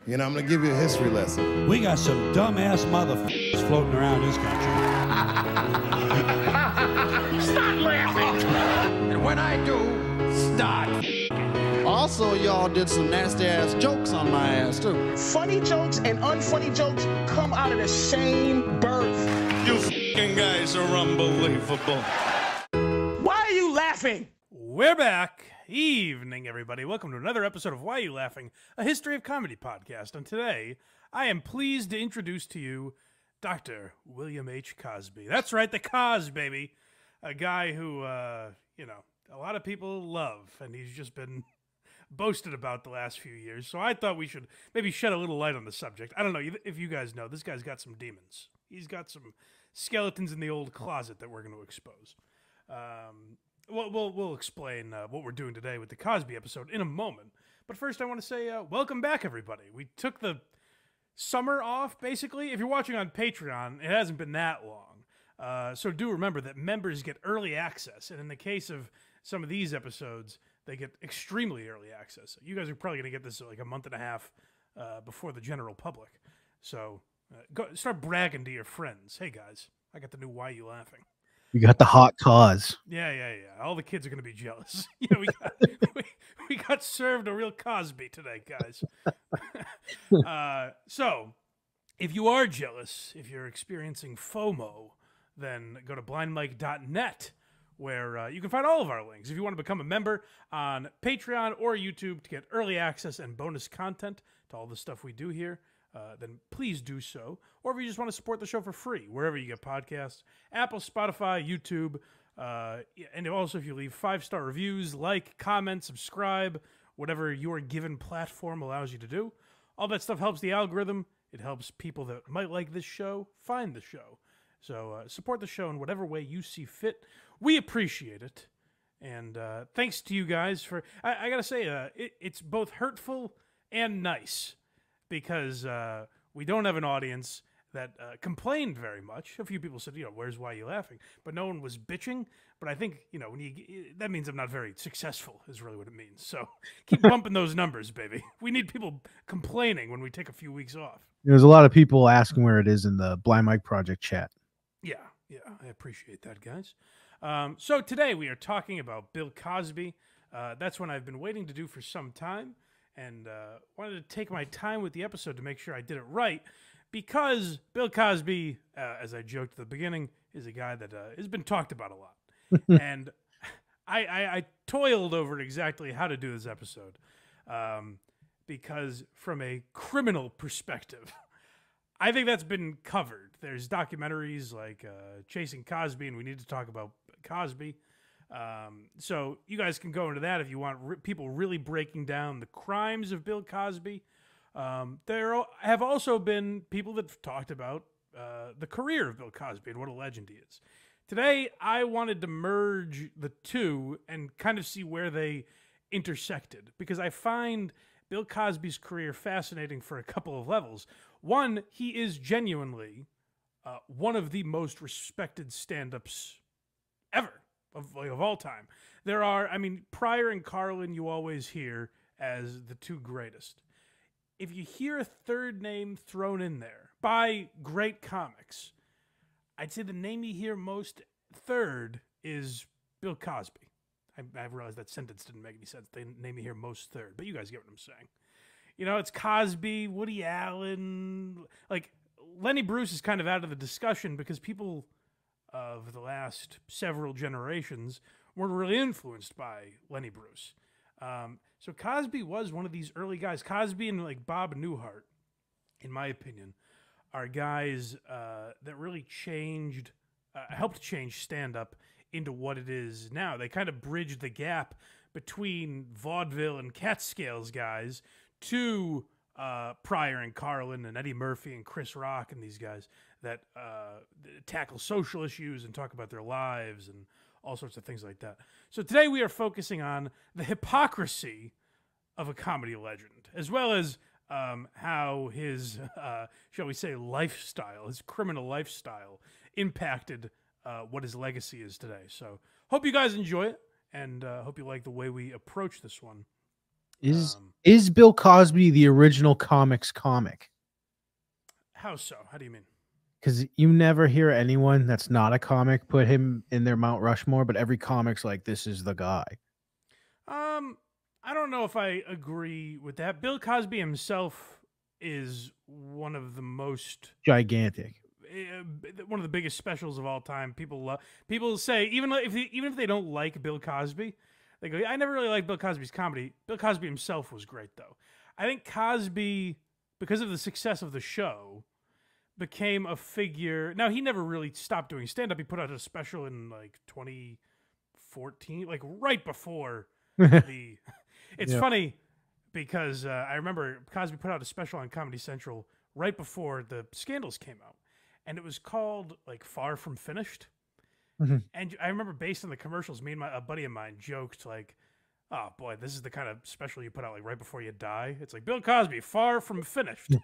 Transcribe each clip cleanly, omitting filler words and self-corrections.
You know, I'm gonna give you a history lesson. We got some dumbass motherfuckers floating around this country. Stop laughing! And when I do, start. Also, y'all did some nasty-ass jokes on my ass, too. Funny jokes and unfunny jokes come out of the same birth. You fucking guys are unbelievable. Why are you laughing? We're back. Evening, everybody. Welcome to another episode of Why Are You Laughing, a history of comedy podcast. And today, I am pleased to introduce to you Dr. William H. Cosby. That's right, the Cos, baby. A guy who, a lot of people love, and he's just been boasted about the last few years. So I thought we should maybe shed a little light on the subject. I don't know if you guys know, this guy's got some demons. He's got some skeletons in the old closet that we're going to expose. We'll explain what we're doing today with the Cosby episode in a moment. But first, I want to say welcome back, everybody. We took the summer off, basically. If you're watching on Patreon, it hasn't been that long. So do remember that members get early access. And in the case of some of these episodes, they get extremely early access. You guys are probably going to get this like a month and a half before the general public. So go start bragging to your friends. Hey, guys, I got the new Why You Laughing. You got the hot cause. Yeah. All the kids are going to be jealous. We got served a real Cosby today, guys. So, if you are jealous, if you're experiencing FOMO, then go to blindmike.net, where you can find all of our links. If you want to become a member on Patreon or YouTube to get early access and bonus content to all the stuff we do here, then please do so. Or if you just want to support the show for free, wherever you get podcasts, Apple, Spotify, YouTube, and also if you leave 5-star reviews, like, comment, subscribe, whatever your given platform allows you to do. All that stuff helps the algorithm. It helps people that might like this show find the show. So support the show in whatever way you see fit. We appreciate it. And thanks to you guys for... I got to say, it's both hurtful and nice. Because we don't have an audience that complained very much. A few people said, where's Why You Laughing? But no one was bitching. But I think, that means I'm not very successful is really what it means. So keep bumping those numbers, baby. We need people complaining when we take a few weeks off. There's a lot of people asking where it is in the Blind Mike Project chat. Yeah, I appreciate that, guys. So today we are talking about Bill Cosby. That's one I've been waiting to do for some time. And wanted to take my time with the episode to make sure I did it right, because Bill Cosby, as I joked at the beginning, is a guy that has been talked about a lot. And I toiled over exactly how to do this episode, because from a criminal perspective, I think that's been covered. There's documentaries like Chasing Cosby, and we need to talk about Cosby. So you guys can go into that if you want people really breaking down the crimes of Bill Cosby. There have also been people that have talked about the career of Bill Cosby and what a legend he is. Today, I wanted to merge the two and kind of see where they intersected, because I find Bill Cosby's career fascinating for a couple of levels. One, he is genuinely one of the most respected stand-ups ever. Of all time. There are, Pryor and Carlin you always hear as the two greatest. If you hear a third name thrown in there by great comics, I'd say the name you hear most third is Bill Cosby. I realized that sentence didn't make any sense. The name you hear most third, but you guys get what I'm saying. It's Cosby, Woody Allen. Like, Lenny Bruce is kind of out of the discussion because people of the last several generations were really influenced by Lenny Bruce. So Cosby was one of these early guys. Cosby and like Bob Newhart, in my opinion, are guys that really helped change stand-up into what it is now. They kind of bridged the gap between vaudeville and Catskills guys to Pryor and Carlin and Eddie Murphy and Chris Rock and these guys that tackle social issues and talk about their lives and all sorts of things like that. So today we are focusing on the hypocrisy of a comedy legend, as well as how his, shall we say, lifestyle, his criminal lifestyle, impacted what his legacy is today. So hope you guys enjoy it, and hope you like the way we approach this one. Is Bill Cosby the original comics comic? How so? How do you mean? Because you never hear anyone that's not a comic put him in their Mount Rushmore, but every comic's like, this is the guy. I don't know if I agree with that. Bill Cosby himself is one of the most Gigantic. one of the biggest specials of all time. People say even if they don't like Bill Cosby, they go, I never really liked Bill Cosby's comedy. Bill Cosby himself was great though. I think Cosby, because of the success of the show, became a figure. Now he never really stopped doing stand up. He put out a special in like 2014, like right before the. It's funny because I remember Cosby put out a special on Comedy Central right before the scandals came out, and it was called like Far From Finished. Mm-hmm. And I remember based on the commercials, me and a buddy of mine joked like, "Oh boy, this is the kind of special you put out like right before you die." It's like Bill Cosby, Far From Finished.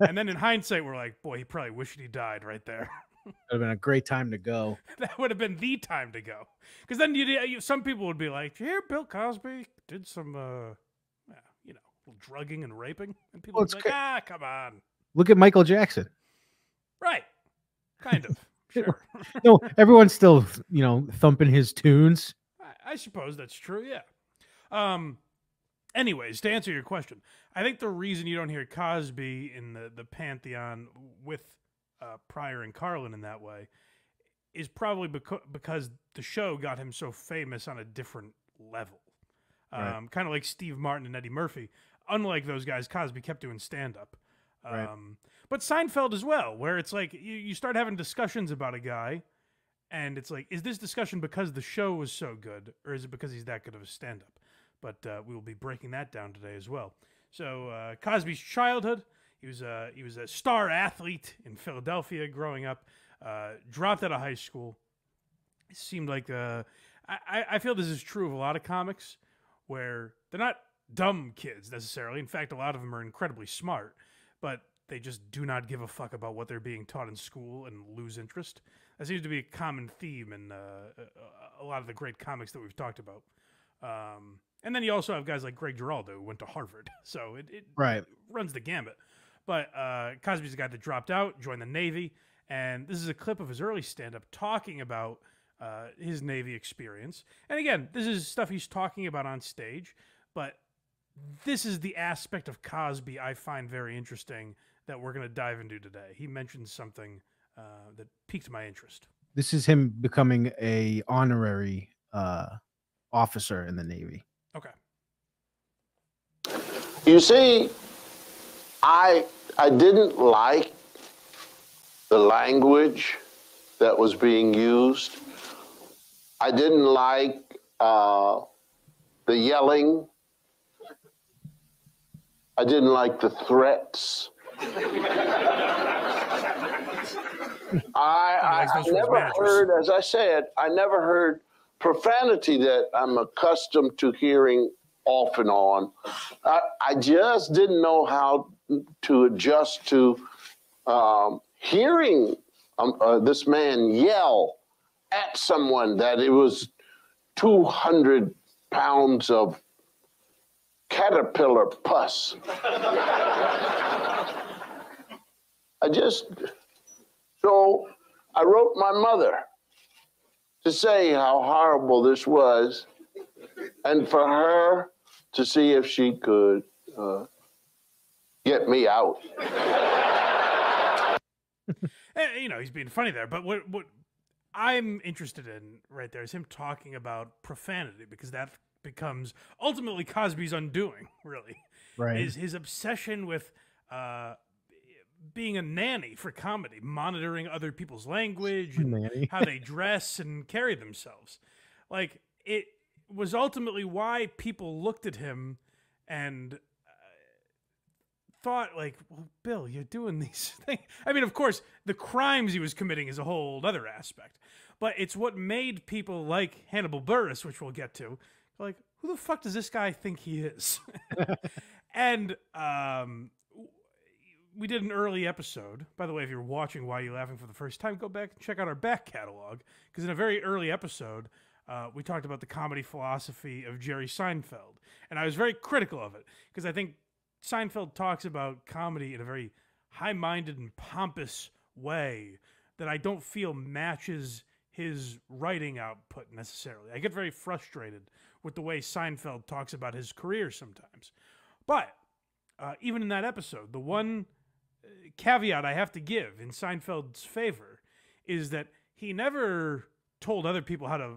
And then in hindsight, we're like, "Boy, he probably wished he died right there." Would have been a great time to go. That would have been the time to go, because then some people would be like, "Did you hear Bill Cosby did some, drugging and raping," and people would be like, come on. Look at Michael Jackson. Right, kind of. Sure. No, everyone's still, thumping his tunes. I suppose that's true. Yeah. Anyways, to answer your question, I think the reason you don't hear Cosby in the pantheon with Pryor and Carlin in that way is probably because the show got him so famous on a different level. Right. Kind of like Steve Martin and Eddie Murphy. Unlike those guys, Cosby kept doing stand-up. Right. But Seinfeld as well, where it's like you start having discussions about a guy, and it's like, is this discussion because the show was so good, or is it because he's that good of a stand-up? But we will be breaking that down today as well. So Cosby's childhood, he was a star athlete in Philadelphia growing up, dropped out of high school. It seemed like I feel this is true of a lot of comics, where they're not dumb kids necessarily. In fact, a lot of them are incredibly smart, but they just do not give a fuck about what they're being taught in school and lose interest. That seems to be a common theme in a lot of the great comics that we've talked about. And then you also have guys like Greg Giraldo, who went to Harvard, so it runs the gambit. But Cosby's a guy that dropped out, joined the Navy, and this is a clip of his early stand-up talking about his Navy experience. And again, this is stuff he's talking about on stage, but this is the aspect of Cosby I find very interesting that we're going to dive into today. He mentioned something that piqued my interest. This is him becoming a honorary officer in the Navy. Okay. You see, I didn't like the language that was being used. I didn't like the yelling. I didn't like the threats. I never heard, as I said, I never heard profanity that I'm accustomed to hearing off and on. I just didn't know how to adjust to hearing this man yell at someone that it was 200 pounds of caterpillar pus. So I wrote my mother to say how horrible this was, and for her to see if she could get me out. He's being funny there, but what I'm interested in right there is him talking about profanity, because that becomes ultimately Cosby's undoing, really. Right. Is his obsession with being a nanny for comedy, monitoring other people's language and how they dress and carry themselves. Like, it was ultimately why people looked at him and thought, like, well, Bill, you're doing these things. I mean, of course, the crimes he was committing is a whole other aspect, but it's what made people like Hannibal Buress, which we'll get to, like, who the fuck does this guy think he is? And we did an early episode. By the way, if you're watching Why Are You Laughing for the first time, go back and check out our back catalog, because in a very early episode, we talked about the comedy philosophy of Jerry Seinfeld. And I was very critical of it because I think Seinfeld talks about comedy in a very high-minded and pompous way that I don't feel matches his writing output necessarily. I get very frustrated with the way Seinfeld talks about his career sometimes. But even in that episode, the one caveat I have to give in Seinfeld's favor is that he never told other people how to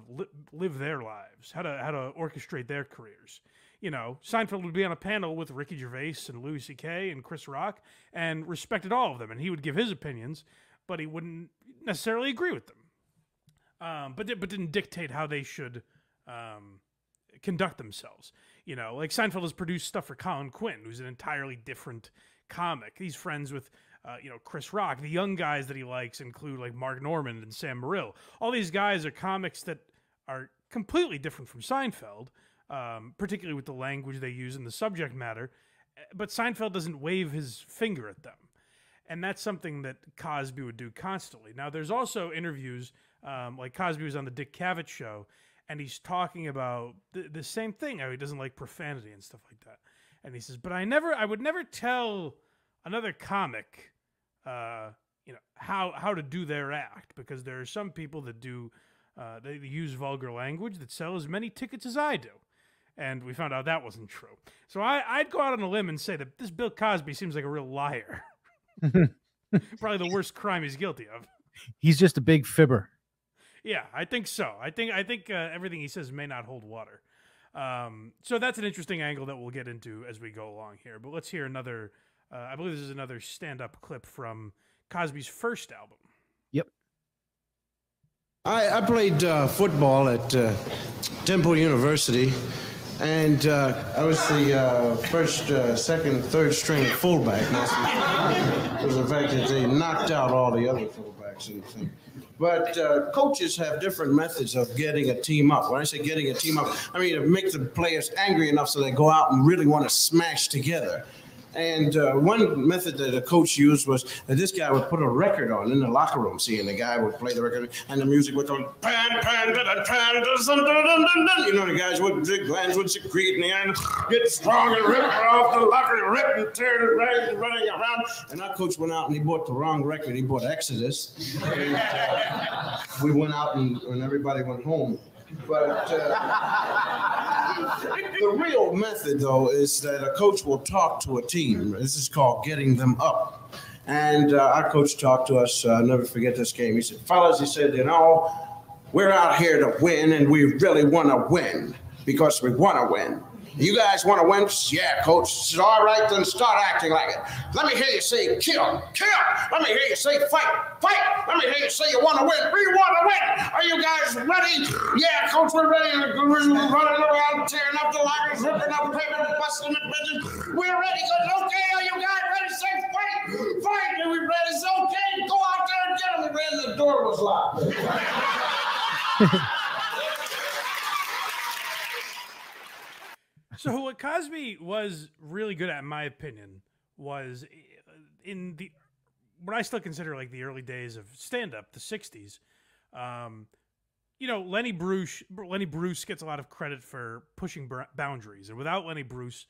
live their lives, how to orchestrate their careers. You know, Seinfeld would be on a panel with Ricky Gervais and Louis C.K. and Chris Rock and respected all of them, and he would give his opinions, but he wouldn't necessarily agree with them. But didn't dictate how they should conduct themselves. You know, like Seinfeld has produced stuff for Colin Quinn, who's an entirely different comic. He's friends with, Chris Rock. The young guys that he likes include like Mark Normand and Sam Morril. All these guys are comics that are completely different from Seinfeld, particularly with the language they use and the subject matter. But Seinfeld doesn't wave his finger at them. And that's something that Cosby would do constantly. Now, there's also interviews, like Cosby was on the Dick Cavett show, and he's talking about the same thing, how he doesn't like profanity and stuff like that. And he says, but I would never tell another comic, how to do their act, because there are some people that do, they use vulgar language that sell as many tickets as I do. And we found out that wasn't true. So I'd go out on a limb and say that this Bill Cosby seems like a real liar. Probably the worst crime he's guilty of. He's just a big fibber. Yeah, I think so. I think everything he says may not hold water. So that's an interesting angle that we'll get into as we go along here. But let's hear another. I believe this is another stand-up clip from Cosby's first album. Yep. I played football at Temple University, and I was the first, second, third string fullback. Because of the fact that they knocked out all the other fullbacks and things. But coaches have different methods of getting a team up. When I say getting a team up, I mean to make the players angry enough so they go out and really want to smash together. And one method that a coach used was that this guy would put a record on in the locker room, see, and the guy would play the record, and the music would go, pan, pan, da, da, pan, da, dun, dun, dun, dun. You know, the guys would, the glands would secrete, and get strong and rip off the locker, rip and tear the rags and running around. And our coach went out and he bought the wrong record. He bought Exodus. And, we went out and everybody went home. But the real method, though, is that a coach will talk to a team. This is called getting them up. And our coach talked to us, I'll never forget this game. He said, fellas, he said, you know, we're out here to win, and we really want to win because we want to win. You guys want to win? Yeah, coach. He said, all right, then start acting like it. Let me hear you say kill, kill. Let me hear you say fight, fight. Let me hear you say you want to win. We want to win. Are you guys ready? Yeah, coach, we're ready. We're running around, tearing up the lockers, ripping up paper, busting the bitches. We're ready. Good. Okay, are you guys ready? Say fight, fight. Are we ready? It's okay. Go out there and get them. We ran. The door was locked. So what Cosby was really good at, in my opinion, was in the what I still consider like the early days of stand-up, the 60s. Lenny Bruce gets a lot of credit for pushing boundaries. And without Lenny Bruce,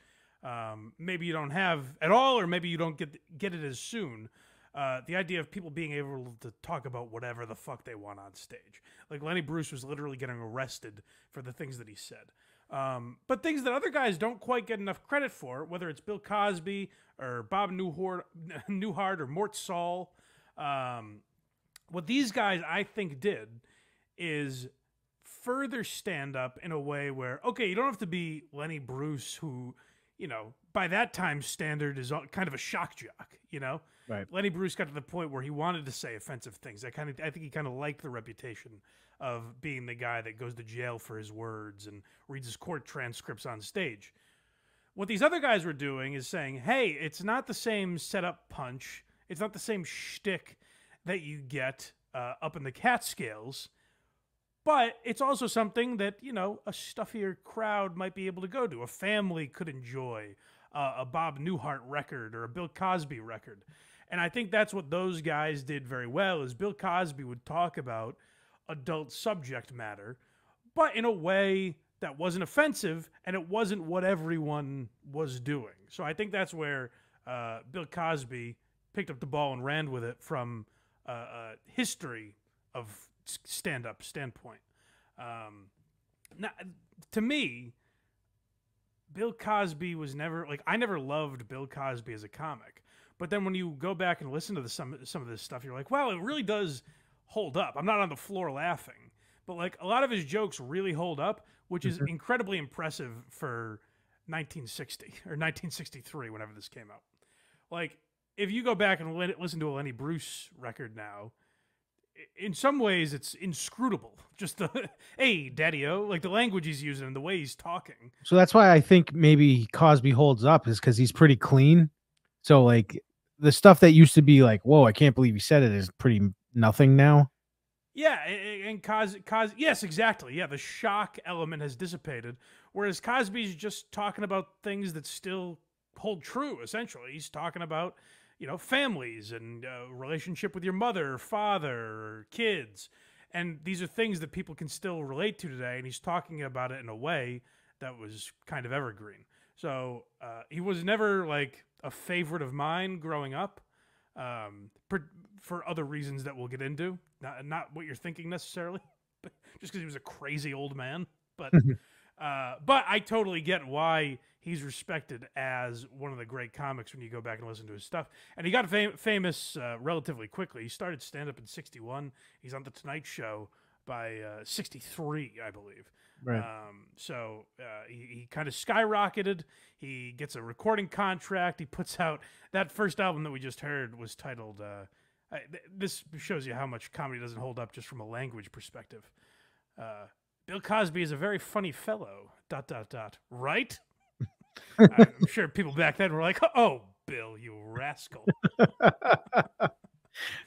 maybe you don't have at all, or maybe you don't get it as soon. The idea of people being able to talk about whatever the fuck they want on stage. Like Lenny Bruce was literally getting arrested for the things that he said. But things that other guys don't quite get enough credit for, whether it's Bill Cosby or Bob Newhart or Mort Saul, what these guys, I think, did is further stand up in a way where, okay, you don't have to be Lenny Bruce, who, by that time standard is kind of a shock jock, Right. Lenny Bruce got to the point where he wanted to say offensive things. I think he kind of liked the reputation of being the guy that goes to jail for his words and reads his court transcripts on stage. What these other guys were doing is saying, hey, it's not the same setup punch. It's not the same shtick that you get up in the Catskills, but it's also something that, a stuffier crowd might be able to go to. A family could enjoy a Bob Newhart record or a Bill Cosby record. And I think that's what those guys did very well, is Bill Cosby would talk about adult subject matter, but in a way that wasn't offensive, and it wasn't what everyone was doing. So I think that's where Bill Cosby picked up the ball and ran with it from a history of stand-up standpoint. Now, to me, Bill Cosby was never, like, I never loved Bill Cosby as a comic. But then when you go back and listen to some of this stuff, you're like, wow, it really does hold up. I'm not on the floor laughing. But, like, a lot of his jokes really hold up, which is incredibly impressive for 1960 or 1963, whenever this came out. Like, if you go back and listen to a Lenny Bruce record now, in some ways it's inscrutable. Just the, hey, daddy-o, like the language he's using and the way he's talking. So that's why I think maybe Cosby holds up, is because he's pretty clean. So, like, the stuff that used to be like, whoa, I can't believe he said it, is pretty nothing now. Yeah, and yes, exactly. Yeah, the shock element has dissipated, whereas Cosby's just talking about things that still hold true, essentially. He's talking about, you know, families and relationship with your mother, father, or kids. And these are things that people can still relate to today, and he's talking about it in a way that was kind of evergreen. So he was never, like, a favorite of mine growing up, for other reasons that we'll get into. Not what you're thinking necessarily, but just because he was a crazy old man. But I totally get why he's respected as one of the great comics when you go back and listen to his stuff. And he got famous relatively quickly. He started stand-up in 61. He's on The Tonight Show by 63, I believe. Right. So he kind of skyrocketed. He gets a recording contract. He puts out that first album that we just heard was titled... this shows you how much comedy doesn't hold up just from a language perspective. Bill Cosby is a very funny fellow, ... Right? I'm sure people back then were like, oh, Bill, you rascal.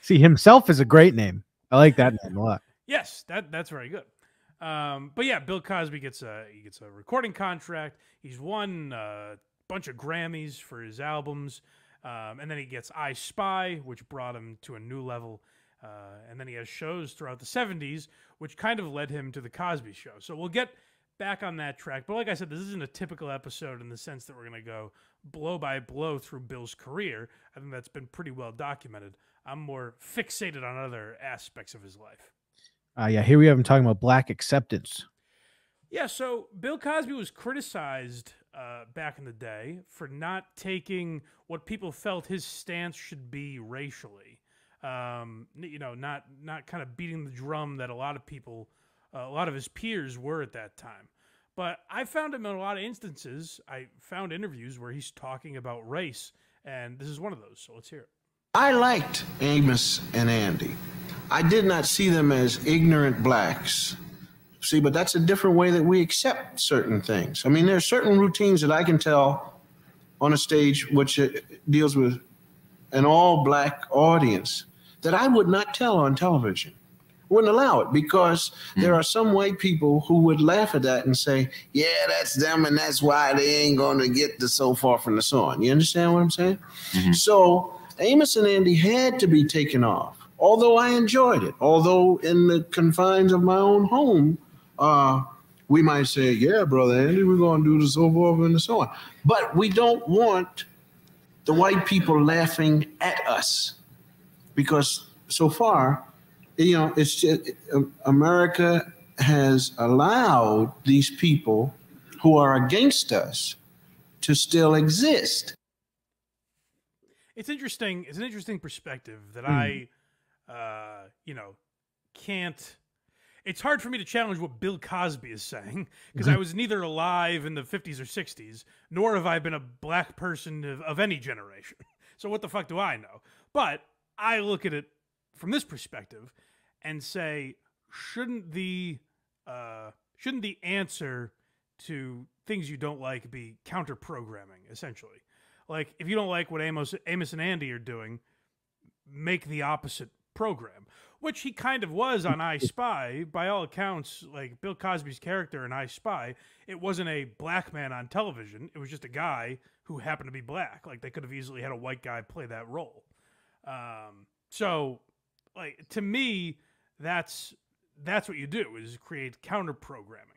See, himself is a great name. I like that name a lot. Yes, that's very good. But yeah, Bill Cosby gets a recording contract. He's won a bunch of Grammys for his albums. And then he gets I Spy, which brought him to a new level. And then he has shows throughout the 70s, which kind of led him to The Cosby Show. So we'll get back on that track. But like I said, this isn't a typical episode in the sense that we're going to go blow by blow through Bill's career. I think that's been pretty well documented. I'm more fixated on other aspects of his life. Yeah, here we have him talking about black acceptance. Yeah, so Bill Cosby was criticized back in the day for not taking what people felt his stance should be racially. You know, not kind of beating the drum that a lot of people, a lot of his peers were at that time. But I found him in a lot of instances. I found interviews where he's talking about race, and this is one of those. So let's hear it. I liked Amos and Andy. I did not see them as ignorant blacks. See, but that's a different way that we accept certain things. I mean, there are certain routines that I can tell on a stage which deals with an all-black audience that I would not tell on television. Wouldn't allow it, because there are some white people who would laugh at that and say, yeah, that's them, and that's why they ain't going to get the so far from the sun. You understand what I'm saying? So Amos and Andy had to be taken off, although I enjoyed it. Although in the confines of my own home, we might say, yeah, Brother Andy, we're going to do the so forth and so on. But we don't want the white people laughing at us, because so far, you know, it's just, America has allowed these people who are against us to still exist. It's interesting. It's an interesting perspective that I, you know, can't. It's hard for me to challenge what Bill Cosby is saying, because I was neither alive in the 50s or 60s, nor have I been a black person of any generation. So what the fuck do I know? But I look at it from this perspective and say, shouldn't the answer to things you don't like be counter-programming, essentially? Like, if you don't like what Amos and Andy are doing, make the opposite program, which he kind of was on I Spy. By all accounts, like Bill Cosby's character in I Spy, it wasn't a black man on television. It was just a guy who happened to be black. Like, they could have easily had a white guy play that role. So, like, to me, that's that's what you do, is create counter programming.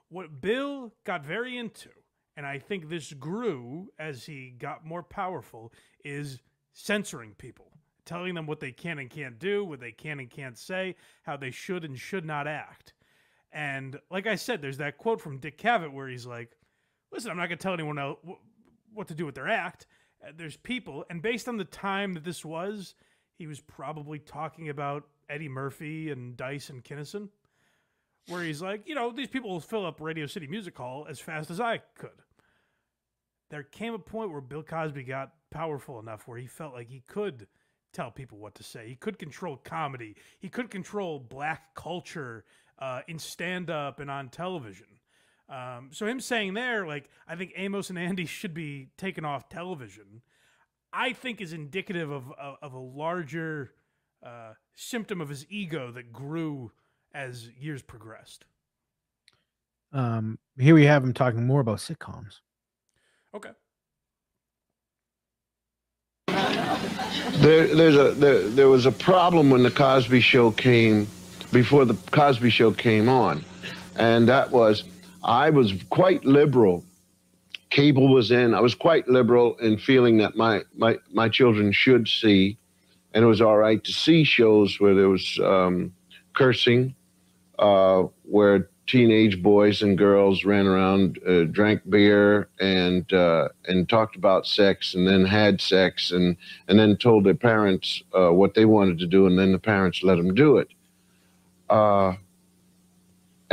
What Bill got very into, and I think this grew as he got more powerful, is censoring people, telling them what they can and can't do, what they can and can't say, how they should and should not act. And like I said, there's that quote from Dick Cavett where he's like, listen, I'm not going to tell anyone else what to do with their act. There's people, and based on the time that this was, he was probably talking about Eddie Murphy and Dice and Kinnison, where he's like, you know, these people will fill up Radio City Music Hall as fast as I could. There came a point where Bill Cosby got powerful enough where he felt like he could tell people what to say. He could control comedy. He could control black culture in stand-up and on television. So him saying there, like, I think Amos and Andy should be taken off television, I think is indicative of a larger symptom of his ego that grew as years progressed. Here we have him talking more about sitcoms. Okay. There was a problem when the Cosby Show came, before the Cosby Show came on, and that was, I was quite liberal. Cable was in. I was quite liberal in feeling that my children should see, and it was all right to see shows where there was cursing, where teenage boys and girls ran around, drank beer, and talked about sex, and then had sex, and then told their parents what they wanted to do, and then the parents let them do it.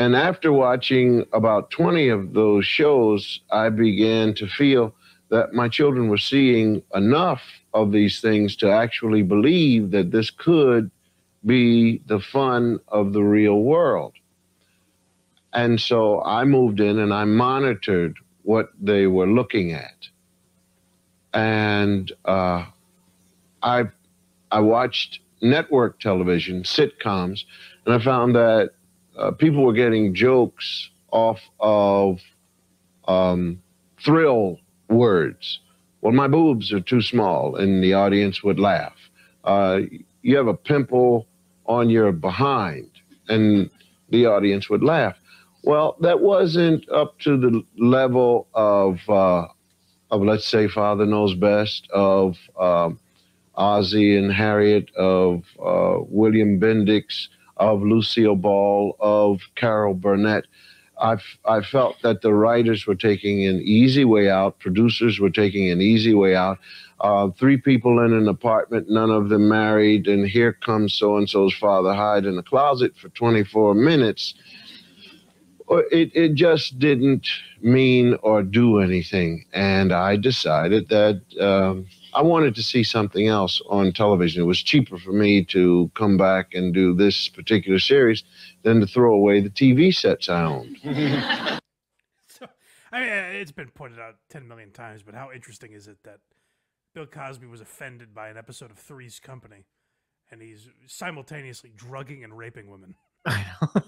And after watching about 20 of those shows, I began to feel that my children were seeing enough of these things to actually believe that this could be the fun of the real world. And so I moved in and I monitored what they were looking at. And I watched network television, sitcoms, and I found that people were getting jokes off of thrill words. Well, my boobs are too small, and the audience would laugh. You have a pimple on your behind, and the audience would laugh. Well, that wasn't up to the level of let's say, Father Knows Best, of Ozzie and Harriet, of William Bendix, of Lucille Ball, of Carol Burnett. I felt that the writers were taking an easy way out, producers were taking an easy way out. 3 people in an apartment, none of them married, and here comes so-and-so's father, hide in the closet for 24 minutes. It just didn't mean or do anything, and I decided that I wanted to see something else on television. It was cheaper for me to come back and do this particular series than to throw away the TV sets I owned. So, I mean, it's been pointed out 10 million times, but how interesting is it that Bill Cosby was offended by an episode of Three's Company, and he's simultaneously drugging and raping women? I know.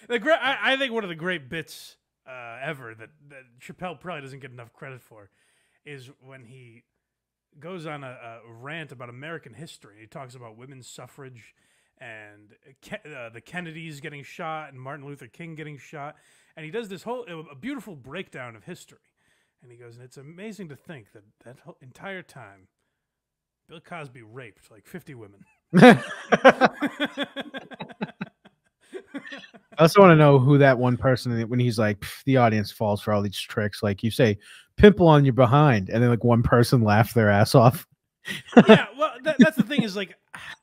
I think one of the great bits ever that Chappelle probably doesn't get enough credit for is when he goes on a rant about American history. He talks about women's suffrage and the Kennedys getting shot and Martin Luther King getting shot. And he does this a beautiful breakdown of history. And he goes, and it's amazing to think that whole entire time, Bill Cosby raped like 50 women. I also want to know who that one person, when he's like, the audience falls for all these tricks. Like you say, pimple on your behind, and then like one person laughed their ass off. Yeah, well, that's the thing is like,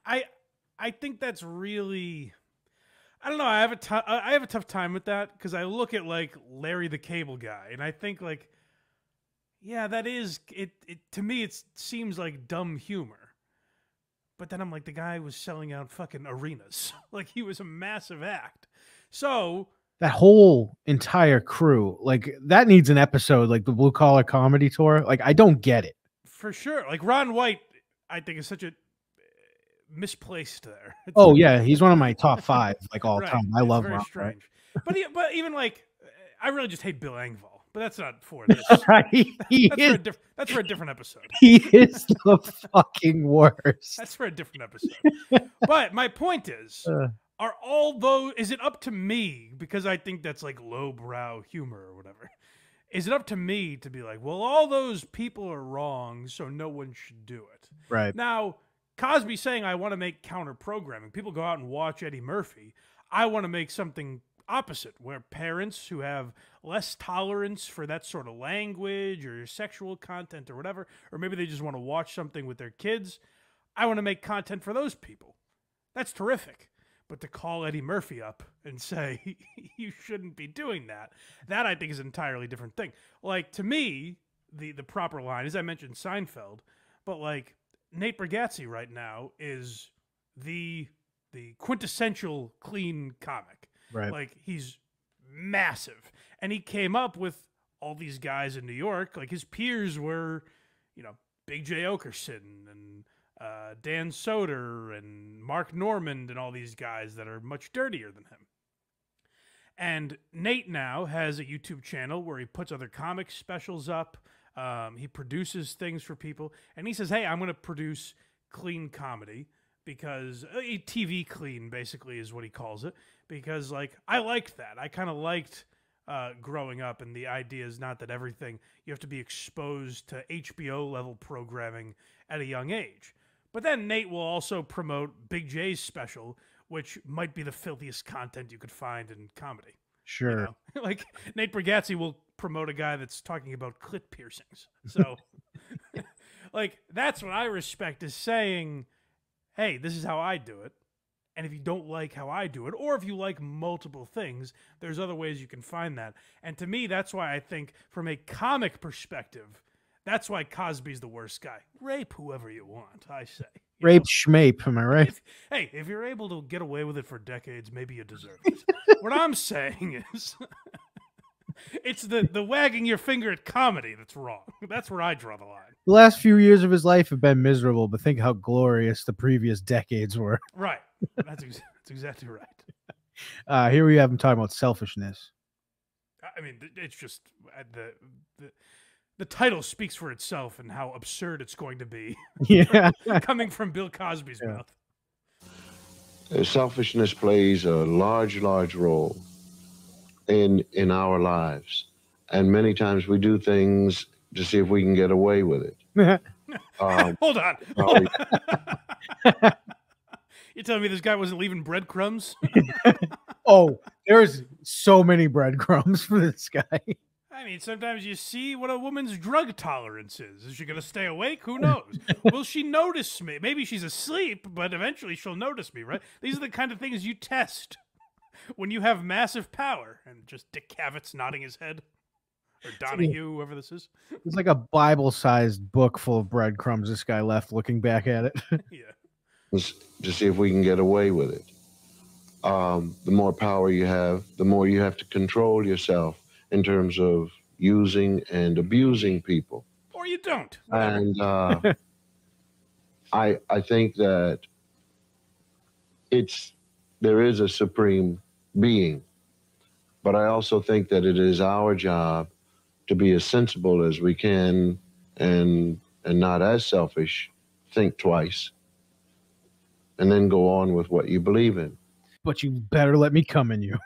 I think that's really, I don't know. I have a tough time with that because I look at like Larry the Cable Guy, and I think like, yeah, that is it. To me, it seems like dumb humor. But then I'm like, the guy was selling out fucking arenas. Like, he was a massive act. So that whole entire crew, like, that needs an episode, like the Blue Collar Comedy Tour. Like, I don't get it. For sure. Like, Ron White, I think, is such a misplaced there. Oh, yeah. He's one of my top 5, like, all time. I love Ron White. But even, like, I really just hate Bill Engvall. But that's not for this. That's for a different episode. He is the fucking worst. That's for a different episode. But my point is, are all those, is it up to me, because I think that's like lowbrow humor or whatever, is it up to me to be like, well, all those people are wrong, so no one should do it? Right. Now, Cosby saying, I want to make counter-programming. People go out and watch Eddie Murphy. I want to make something opposite, where parents who have less tolerance for that sort of language or sexual content or whatever, or maybe they just want to watch something with their kids, I want to make content for those people. That's terrific. But to call Eddie Murphy up and say, you shouldn't be doing that, that I think is an entirely different thing. Like, to me, the proper line, as I mentioned Seinfeld, but like, Nate Bargatze right now is the quintessential clean comic. Right. Like, he's massive. And he came up with all these guys in New York. Like, his peers were, you know, Big J. Okerson and Dan Soder and Mark Normand and all these guys that are much dirtier than him. And Nate now has a YouTube channel where he puts other comic specials up. He produces things for people. And he says, hey, I'm going to produce clean comedy because TV clean basically is what he calls it. Because, like, I liked that. I kind of liked growing up, and the idea is not that everything, you have to be exposed to HBO level programming at a young age. But then Nate will also promote Big J's special, which might be the filthiest content you could find in comedy. Sure. You know? Like, Nate Bargatze will promote a guy that's talking about clit piercings. So, like, that's what I respect, is saying, hey, this is how I do it. And if you don't like how I do it, or if you like multiple things, there's other ways you can find that. And to me, that's why I think, from a comic perspective, that's why Cosby's the worst guy. Rape whoever you want, I say. Rape schmape, am I right? If you're able to get away with it for decades, maybe you deserve it. What I'm saying is, it's the wagging your finger at comedy that's wrong. That's where I draw the line. The last few years of his life have been miserable, but think how glorious the previous decades were. Right. That's exactly right. Here we have him talking about selfishness. I mean, it's just the title speaks for itself and how absurd it's going to be. Yeah. Coming from Bill Cosby's mouth. Selfishness plays a large role in our lives. And many times we do things to see if we can get away with it. Hold on. You're telling me this guy wasn't leaving breadcrumbs? Oh, there's so many breadcrumbs for this guy. I mean, sometimes you see what a woman's drug tolerance is. Is she going to stay awake? Who knows? Will she notice me? Maybe she's asleep, but eventually she'll notice me, right? These are the kind of things you test when you have massive power. And just Dick Cavett nodding his head. Or Donahue, whoever this is. It's like a Bible-sized book full of breadcrumbs this guy left looking back at it. Yeah. To see if we can get away with it. The more power you have, the more you have to control yourself in terms of using and abusing people. Or you don't. And I think that there is a supreme being, but I also think that it is our job to be as sensible as we can and not as selfish. Think twice, and then go on with what you believe in. But you better let me come in you.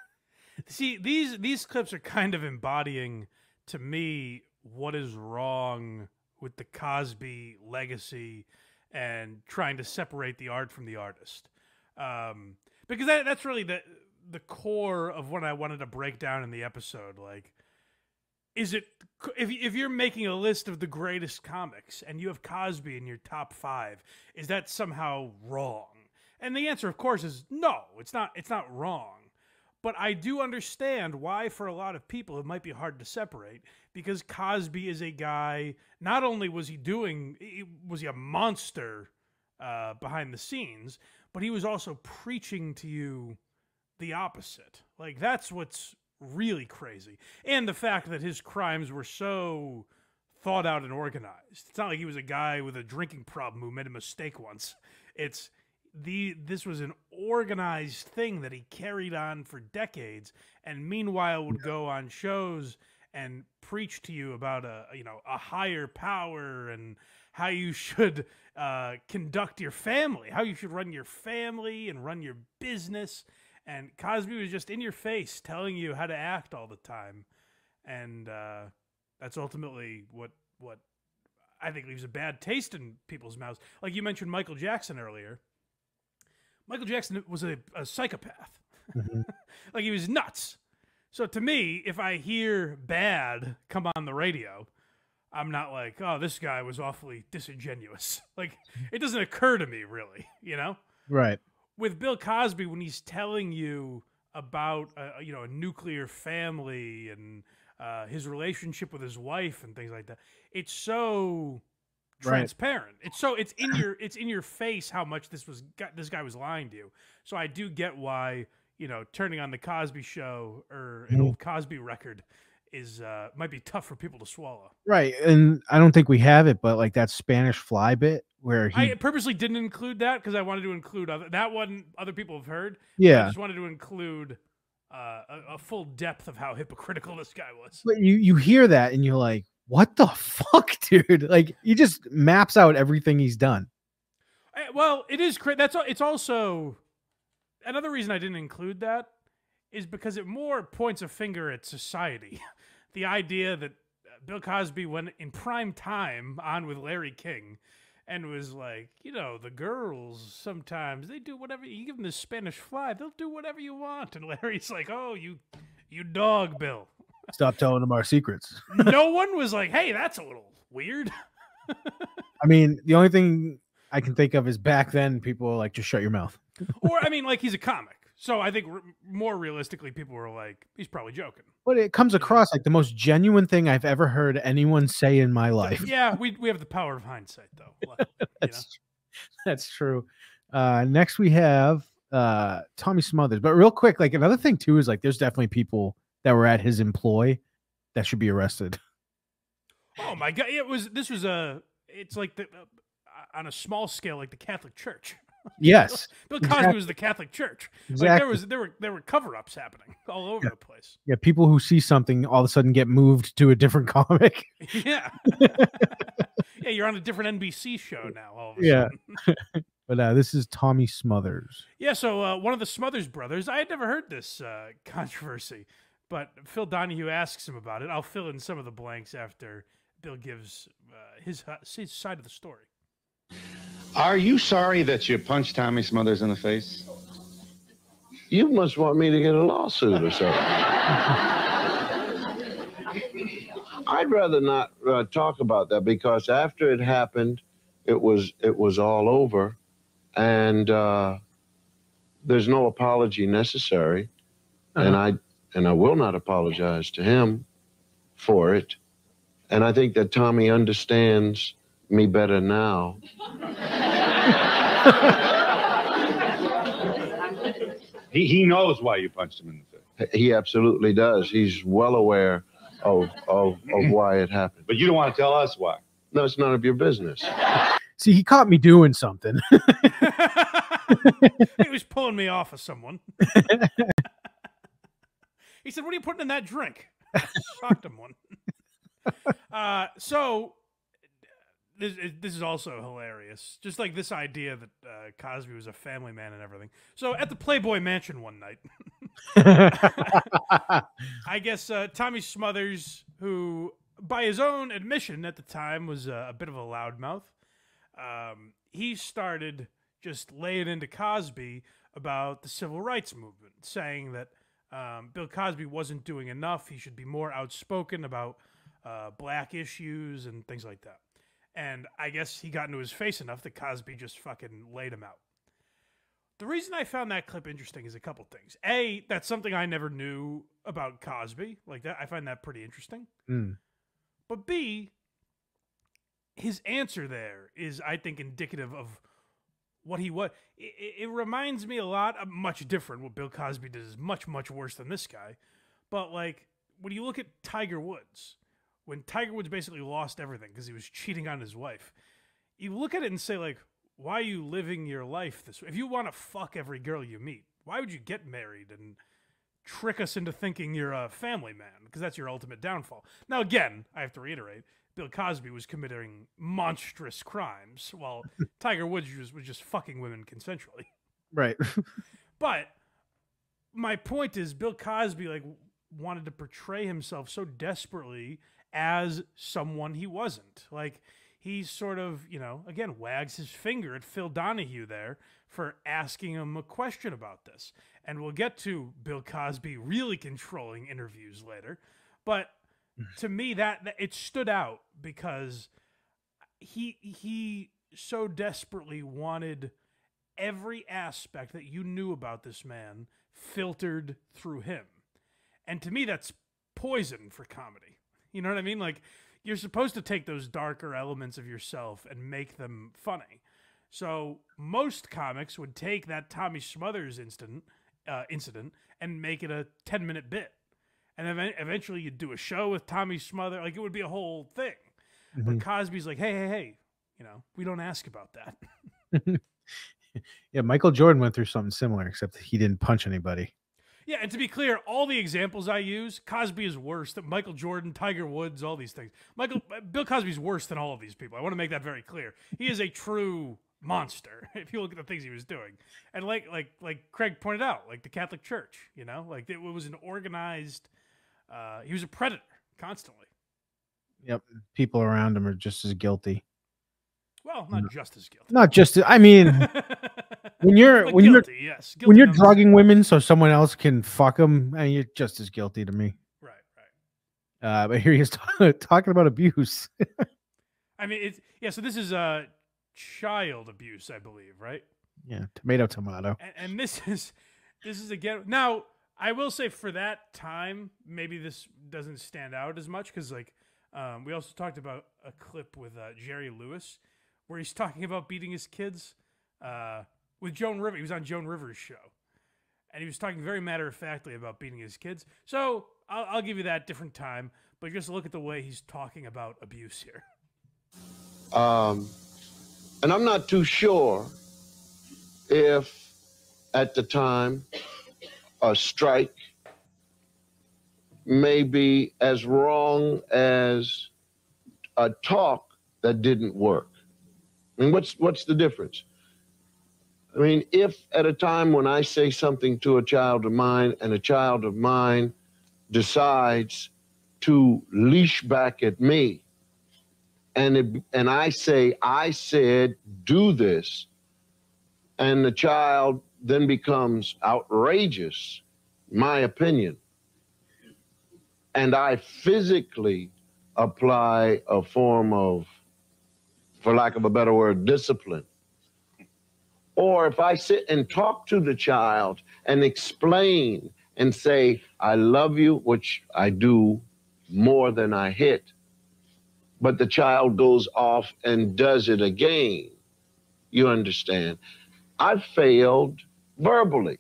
See, these clips are kind of embodying, to me, what is wrong with the Cosby legacy and trying to separate the art from the artist. Because that's really the core of what I wanted to break down in the episode. Like, is it, if you're making a list of the greatest comics and you have Cosby in your top 5, is that somehow wrong? And the answer, of course, is no, it's not wrong. But I do understand why, for a lot of people, it might be hard to separate, because Cosby is a guy, not only was he a monster behind the scenes, but he was also preaching to you the opposite. Like, that's what's really crazy. And the fact that his crimes were so thought out and organized. It's not like he was a guy with a drinking problem who made a mistake once. This was an organized thing that he carried on for decades, and meanwhile would go on shows and preach to you about a higher power and how you should conduct your family, how you should run your family and run your business. And Cosby was just in your face telling you how to act all the time. And that's ultimately what I think leaves a bad taste in people's mouths. Like you mentioned Michael Jackson earlier. Michael Jackson was a psychopath. Mm-hmm. Like he was nuts. So to me, if I hear bad come on the radio, I'm not like, oh, this guy was awfully disingenuous. Like it doesn't occur to me really, you know? Right. With Bill Cosby, when he's telling you about a nuclear family and his relationship with his wife and things like that, it's so transparent. It's in your face how much this guy was lying to you. So I do get why turning on the Cosby Show or an old Cosby record is might be tough for people to swallow. Right, and I don't think we have it, but like that Spanish Fly bit where I purposely didn't include that because I wanted to include that one other people have heard. Yeah, I just wanted to include a full depth of how hypocritical this guy was. But you hear that and you're like, what the fuck, dude? Like he just maps out everything he's done. Well, it is. It's also another reason I didn't include that is because it more points a finger at society. The idea that Bill Cosby went in prime time on with Larry King and was like, the girls sometimes they do whatever you give them the Spanish Fly, they'll do whatever you want. And Larry's like, oh, you dog, Bill. Stop telling them our secrets. No one was like, hey, that's a little weird. I mean, the only thing I can think of is back then people were like, just shut your mouth. Or, I mean, like he's a comic. So I think more realistically, people were like, he's probably joking. But it comes across like the most genuine thing I've ever heard anyone say in my life. Yeah, we have the power of hindsight, though. That's true. Next we have Tommy Smothers. But real quick, like another thing too is like there's definitely people that were at his employ that should be arrested. Oh my God! It's like on a small scale, like the Catholic Church. Yes, Bill Cosby was the Catholic Church. Exactly. Like there were cover-ups happening all over the place. Yeah, people who see something all of a sudden get moved to a different comic. Yeah, yeah, you're on a different NBC show now. All of a sudden. But this is Tommy Smothers. Yeah, so one of the Smothers brothers. I had never heard this controversy, but Phil Donahue asks him about it. I'll fill in some of the blanks after Bill gives his side of the story. Are you sorry that you punched Tommy Smothers in the face? You must want me to get a lawsuit or something. I'd rather not talk about that because after it happened, it was all over, and there's no apology necessary, and I will not apologize to him for it, and I think that Tommy understands me better now. He knows why you punched him in the face. He absolutely does. He's well aware of why it happened. But you don't want to tell us why. No, it's none of your business. See, he caught me doing something. He was pulling me off of someone. He said, "What are you putting in that drink?" I shocked him one. So this is also hilarious. Just like this idea that Cosby was a family man and everything. So at the Playboy Mansion one night, I guess Tommy Smothers, who by his own admission at the time was a bit of a loudmouth, he started just laying into Cosby about the civil rights movement, saying that Bill Cosby wasn't doing enough. He should be more outspoken about black issues and things like that. And I guess he got into his face enough that Cosby just fucking laid him out. The reason I found that clip interesting is a couple things. A, that's something I never knew about Cosby. Like that, I find that pretty interesting. But B, his answer there is, I think, indicative of what he was. It reminds me a lot of much different. What Bill Cosby did is much, much worse than this guy. But like, when you look at Tiger Woods, when Tiger Woods basically lost everything because he was cheating on his wife, you look at it and say, like, why are you living your life this way? If you want to fuck every girl you meet, why would you get married and trick us into thinking you're a family man? Because that's your ultimate downfall. Now, again, I have to reiterate, Bill Cosby was committing monstrous crimes while Tiger Woods was just fucking women consensually. Right. But my point is Bill Cosby like wanted to portray himself so desperately as someone he wasn't. Like he sort of, again, wags his finger at Phil Donahue there for asking him a question about this. And we'll get to Bill Cosby really controlling interviews later. But to me, that it stood out because he so desperately wanted every aspect that you knew about this man filtered through him. And to me, that's poison for comedy. You know what I mean? Like, you're supposed to take those darker elements of yourself and make them funny. So most comics would take that Tommy Smothers incident and make it a 10-minute bit. And then eventually you'd do a show with Tommy Smothers. Like, it would be a whole thing. Mm-hmm. But Cosby's like, hey, we don't ask about that. Yeah, Michael Jordan went through something similar, except that he didn't punch anybody. Yeah, and to be clear, all the examples I use, Cosby is worse than Michael Jordan, Tiger Woods, all these things. Bill Cosby's worse than all of these people. I want to make that very clear. He is a true monster if you look at the things he was doing. And like Craig pointed out, like the Catholic Church, like it was an organized. He was a predator constantly. Yep, people around him are just as guilty. Well, not just as guilty. Not just. I mean, when you're drugging women so someone else can fuck them, I mean, you're just as guilty to me. Right. But here he is talking about abuse. I mean, so this is child abuse, I believe, right? Yeah, tomato. And this is again. Now, I will say for that time, maybe this doesn't stand out as much because, like, we also talked about a clip with Jerry Lewis where he's talking about beating his kids with Joan Rivers. He was on Joan Rivers' show, and he was talking very matter-of-factly about beating his kids. So I'll give you that different time, but just look at the way he's talking about abuse here. And I'm not too sure if at the time a strike may be as wrong as a talk that didn't work. I mean, what's the difference? I mean, if at a time when I say something to a child of mine and a child of mine decides to leash back at me, and I say, I said, do this, and the child then becomes outrageous, my opinion, and I physically apply a form of, for lack of a better word, discipline. Or if I sit and talk to the child and explain and say, I love you, which I do more than I hit, but the child goes off and does it again, you understand? I failed verbally.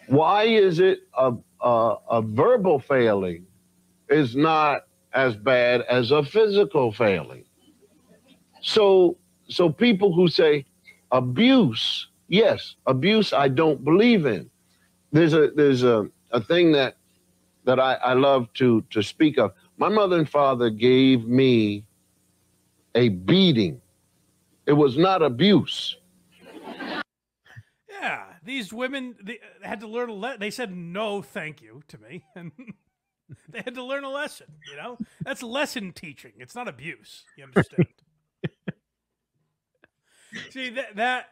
Why is it a verbal failing is not as bad as a physical failing? So people who say abuse, yes, abuse I don't believe in. There's a thing that I love to speak of. My mother and father gave me a beating. It was not abuse. Yeah, these women, they had to learn a lesson. They said no thank you to me, and they had to learn a lesson, That's lesson teaching. It's not abuse. You understand? See, that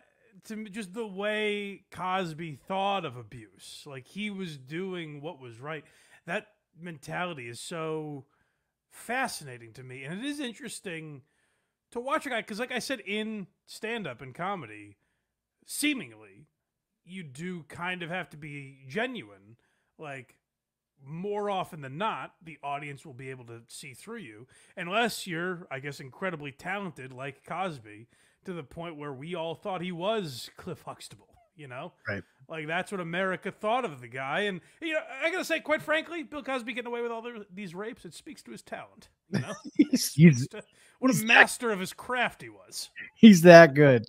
to me, just the way Cosby thought of abuse, like he was doing what was right, that mentality is so fascinating to me. And it is interesting to watch a guy, because like I said, in stand-up and comedy, seemingly, you do kind of have to be genuine. Like, more often than not, the audience will be able to see through you, unless you're, I guess, incredibly talented like Cosby, to the point where we all thought he was Cliff Huxtable, Right. Like, that's what America thought of the guy. And, I gotta say, quite frankly, Bill Cosby getting away with all these rapes, it speaks to his talent, what a master of his craft he was. He's that good.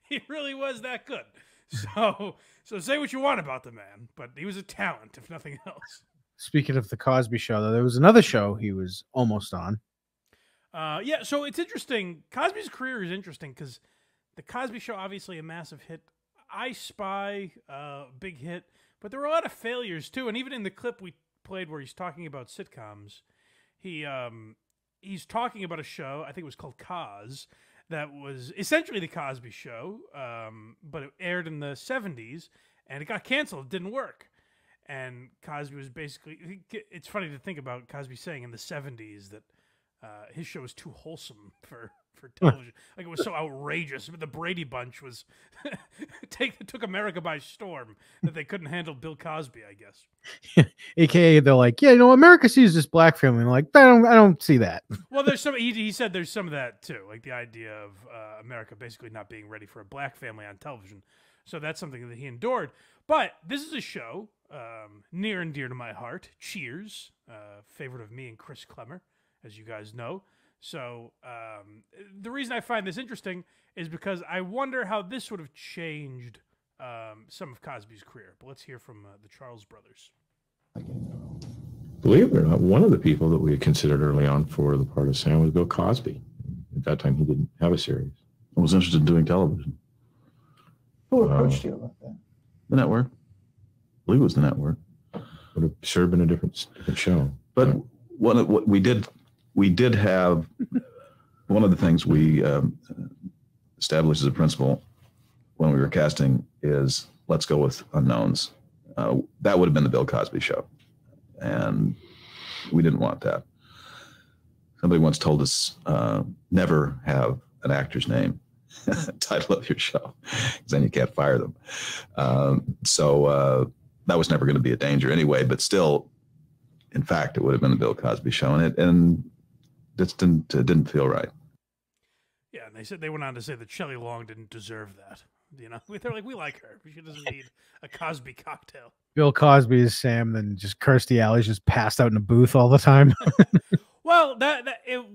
He really was that good. So say what you want about the man, but he was a talent, if nothing else. Speaking of the Cosby Show, though, there was another show he was almost on. Yeah, so it's interesting. Cosby's career is interesting because the Cosby Show, obviously a massive hit. I Spy, big hit, but there were a lot of failures too. And even in the clip we played where he's talking about sitcoms, he's talking about a show, I think it was called Cos, that was essentially the Cosby Show, but it aired in the 70s, and it got canceled. It didn't work. And Cosby was basically, it's funny to think about Cosby saying in the 70s that his show was too wholesome for television. Like, it was so outrageous. The Brady Bunch was took America by storm that they couldn't handle Bill Cosby, I guess. AKA, they're like, yeah, America sees this black family. And like, I don't see that. Well, there's some. He said there's some of that too, like the idea of America basically not being ready for a black family on television. So that's something that he endured. But this is a show near and dear to my heart. Cheers, favorite of me and Chris Clemmer, as you guys know. So the reason I find this interesting is because I wonder how this would have changed some of Cosby's career. But let's hear from the Charles brothers. Believe it or not, one of the people that we had considered early on for the part of Sam was Bill Cosby. At that time, he didn't have a series. I was interested in doing television. Who approached you about that? The network. I believe it was the network. Would have sure been a different show. But what we did have, one of the things we established as a principle when we were casting is let's go with unknowns. That would have been the Bill Cosby Show. And we didn't want that. Somebody once told us, never have an actor's name title of your show, because then you can't fire them. So that was never going to be a danger anyway, but still, in fact, it would have been the Bill Cosby Show, and it didn't feel right. Yeah, and they went on to say that Shelley Long didn't deserve that. They're like, we like her, but she doesn't need a Cosby cocktail. Bill Cosby is Sam, then just Kirstie Alley's just passed out in a booth all the time. Well,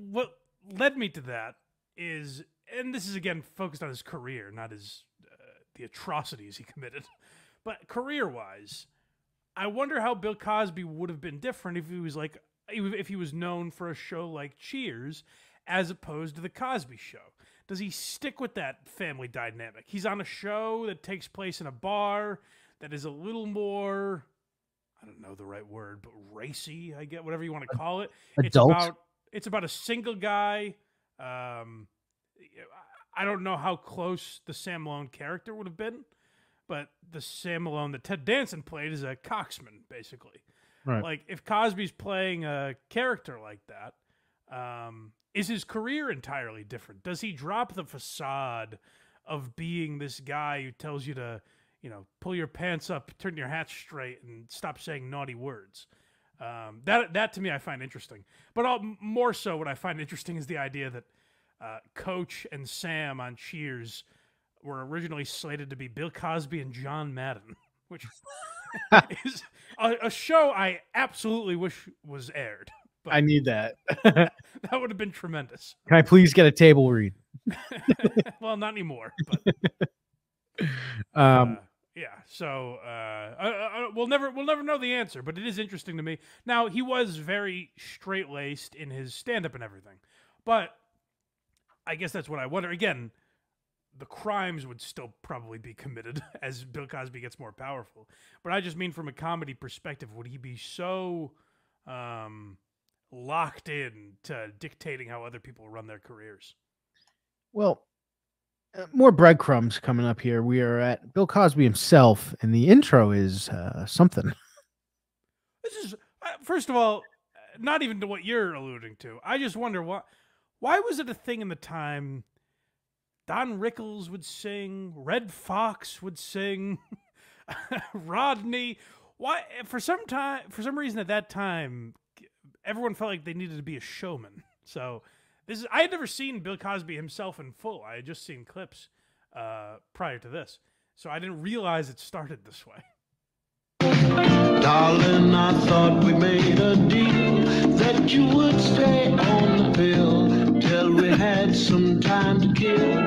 what led me to that is, and this is again focused on his career, not his the atrocities he committed, but career-wise, I wonder how Bill Cosby would have been different if he was known for a show like Cheers, as opposed to the Cosby Show. Does he stick with that family dynamic? He's on a show that takes place in a bar that is a little more, I don't know the right word, but racy, I get, whatever you want to call it. Adult? It's about a single guy. I don't know how close the Sam Malone character would have been, but the Sam Malone that Ted Danson played is a coxman, basically. Right. Like, if Cosby's playing a character like that, is his career entirely different? Does he drop the facade of being this guy who tells you to, pull your pants up, turn your hat straight, and stop saying naughty words? That to me I find interesting. But more so what I find interesting is the idea that Coach and Sam on Cheers were originally slated to be Bill Cosby and John Madden, which is a show I absolutely wish was aired. But I need that. That would have been tremendous. Can I please get a table read? Well, not anymore. But, yeah. So we'll never know the answer, but it is interesting to me. Now, he was very straight laced in his stand up and everything, but I guess that's what I wonder. Again, the crimes would still probably be committed as Bill Cosby gets more powerful. But I just mean from a comedy perspective, would he be so locked in to dictating how other people run their careers? Well, more breadcrumbs coming up here. We are at Bill Cosby himself, and the intro is something. This is, first of all, not even to what you're alluding to. I just wonder why was it a thing in the time Don Rickles would sing, Red Fox would sing, Rodney. Why for some reason at that time everyone felt like they needed to be a showman. So I had never seen Bill Cosby himself in full. I had just seen clips prior to this. So I didn't realize it started this way. Darling, I thought we made a deal that you would stay on the pill till we had some time to kill.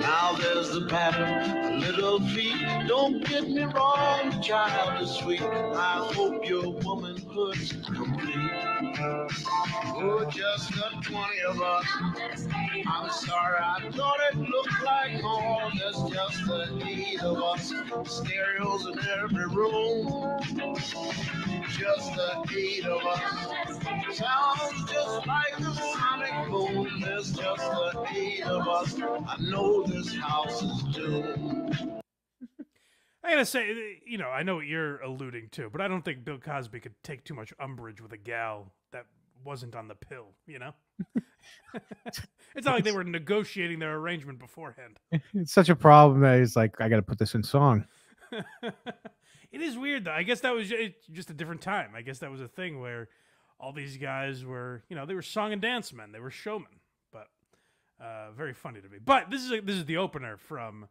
Now there's the pattern, a little feet. Don't get me wrong, the child is sweet. I hope your womanhood's complete. Oh, just the 20 of us. I'm sorry, I thought it looked like home. There's just the 8 of us. Stereos in every room. Just the 8 of us. Sounds just like a sonic boom. There's just the 8 of us. I know this house is doomed. I gotta say, you know, I know what you're alluding to, but I don't think Bill Cosby could take too much umbrage with a gal that wasn't on the pill, you know? It's not like they were negotiating their arrangement beforehand. It's such a problem that he's like, I got to put this in song. It is weird, though. I guess that was just a different time. I guess that was a thing where all these guys were, you know, they were song and dance men. They were showmen, but very funny to me. But this is the opener from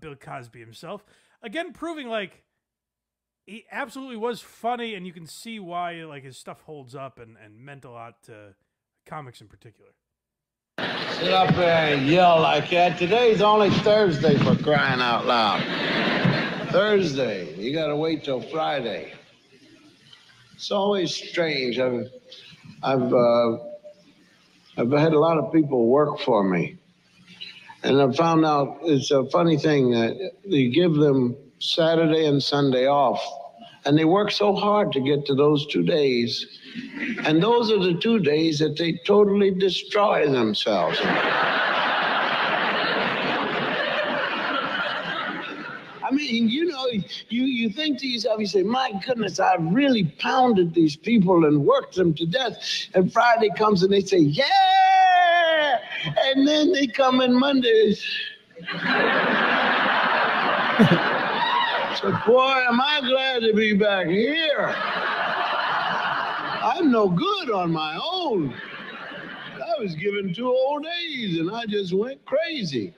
Bill Cosby himself. Again, proving, like, he absolutely was funny, and you can see why, like, his stuff holds up and meant a lot to comics in particular. Sit up there and yell like that. Today's only Thursday, for crying out loud. Thursday. You gotta wait till Friday. It's always strange. I've had a lot of people work for me. And I found out it's a funny thing that you give them Saturday and Sunday off, and they work so hard to get to those 2 days. And those are the 2 days that they totally destroy themselves. I mean, you know, you think to yourself, you say, my goodness, I really pounded these people and worked them to death. And Friday comes and they say, yeah! And then they come in Mondays. So, boy, am I glad to be back here. I'm no good on my own. I was given 2 whole days, and I just went crazy.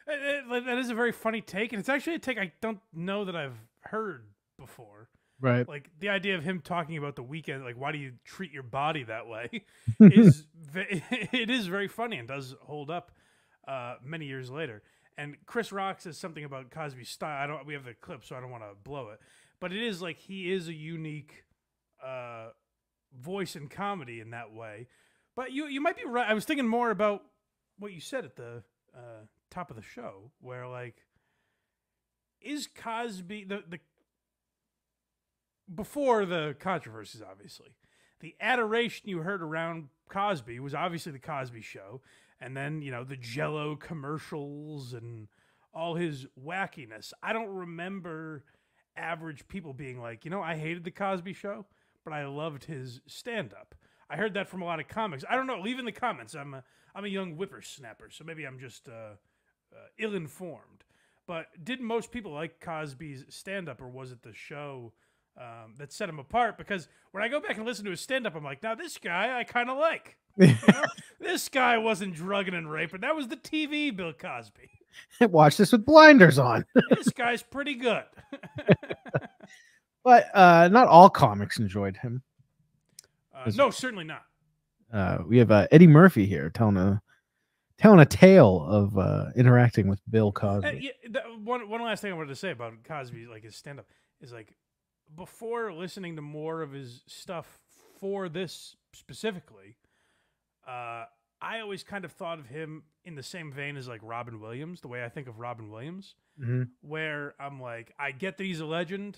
That is a very funny take, and it's actually a take I don't know that I've heard before. Right. Like, the idea of him talking about the weekend, like, why do you treat your body that way, it is very funny and does hold up many years later. And Chris Rock says something about Cosby's style. We have the clip, so I don't want to blow it. But it is like he is a unique voice in comedy in that way. But you might be right. I was thinking more about what you said at the top of the show, where, like, is Cosby the before the controversies, obviously, the adoration you heard around Cosby was obviously the Cosby Show, and then, you know, the Jell-O commercials and all his wackiness. I don't remember average people being like, you know, I hated the Cosby Show, but I loved his stand-up. I heard that from a lot of comics. I don't know. Leave in the comments. I'm a young whippersnapper, so maybe I'm just ill-informed. But did most people like Cosby's stand-up, or was it the show that set him apart? Because when I go back and listen to his stand-up, I'm like, now this guy I kind of like. You know? This guy wasn't drugging and raping. That was the TV Bill Cosby. Watch this with blinders on. This guy's pretty good. But not all comics enjoyed him. No, certainly not. We have Eddie Murphy here telling a tale of interacting with Bill Cosby. One last thing I wanted to say about Cosby, like his stand-up, is like, before listening to more of his stuff for this specifically, I always kind of thought of him in the same vein as, like, Robin Williams, the way I think of Robin Williams, where I'm like, I get that he's a legend.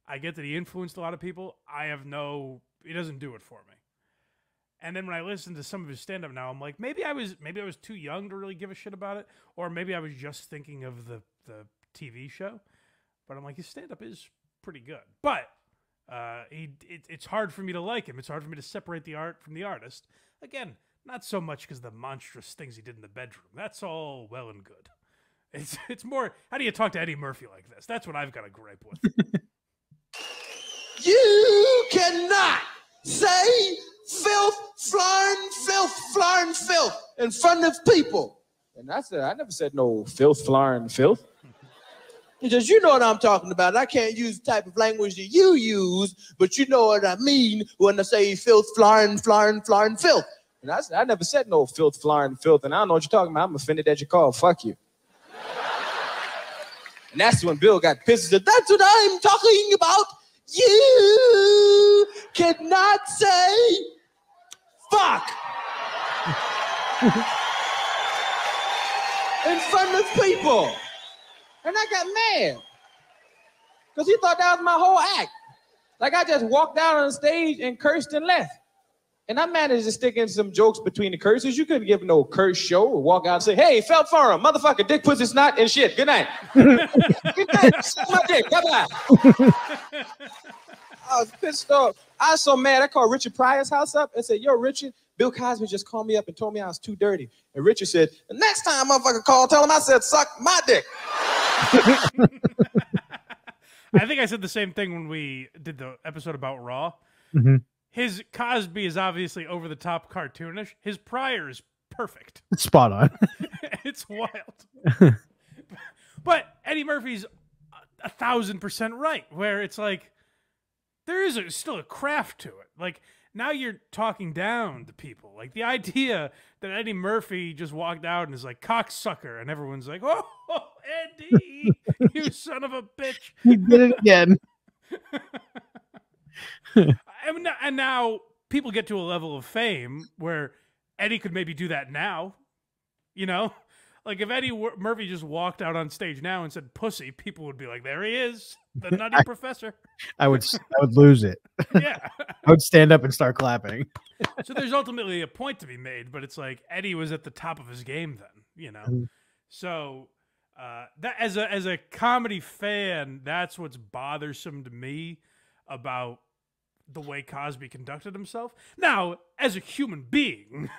I get that he influenced a lot of people. He doesn't do it for me. And then when I listen to some of his stand-up now, I'm like, maybe I was too young to really give a shit about it, or maybe I was just thinking of the TV show. But I'm like, his stand-up is pretty good. But it's hard for me to like him. It's hard for me to separate the art from the artist. Again, not so much because the monstrous things he did in the bedroom. That's all well and good. It's more, how do you talk to Eddie Murphy like this? That's what I've got a gripe with. You cannot say filth, flying filth in front of people. And I never said no filth, flying filth. Because you know what I'm talking about. I can't use the type of language that you use, but you know what I mean when I say filth, flying filth. And I never said no filth, flying filth, and I don't know what you're talking about. I'm offended that you called. Fuck you. And that's when Bill got pissed and said, that's what I'm talking about. You cannot say fuck in front of people. And I got mad. Because he thought that was my whole act. Like I just walked out on stage and cursed and left. And I managed to stick in some jokes between the curses. You couldn't give no curse show or walk out and say, hey, felt forum, motherfucker, dick, pussy, snot, and shit. Good night. Good night. Suck my dick. Bye-bye. I was pissed off. I was so mad. I called Richard Pryor's house up and said, yo, Richard, Bill Cosby just called me up and told me I was too dirty. And Richard said, the next time motherfucker call, tell him I said, suck my dick. I think I said the same thing when we did the episode about Raw. Mm-hmm. His Cosby is obviously over the top cartoonish. His Pryor is perfect. Spot on. It's wild. But Eddie Murphy's 1,000% right, where it's like there is still a craft to it. Like now you're talking down to people. Like the idea that Eddie Murphy just walked out and is like cocksucker, and everyone's like, "Oh, Eddie, you son of a bitch!" He did it again. And now people get to a level of fame where Eddie could maybe do that now. You know, like if Eddie Murphy just walked out on stage now and said "pussy," people would be like, "There he is, the nutty professor." I would lose it. Yeah, I would stand up and start clapping. So there's ultimately a point to be made, but it's like Eddie was at the top of his game then, you know. So that as a comedy fan, that's what's bothersome to me about the way Cosby conducted himself. Now, as a human being,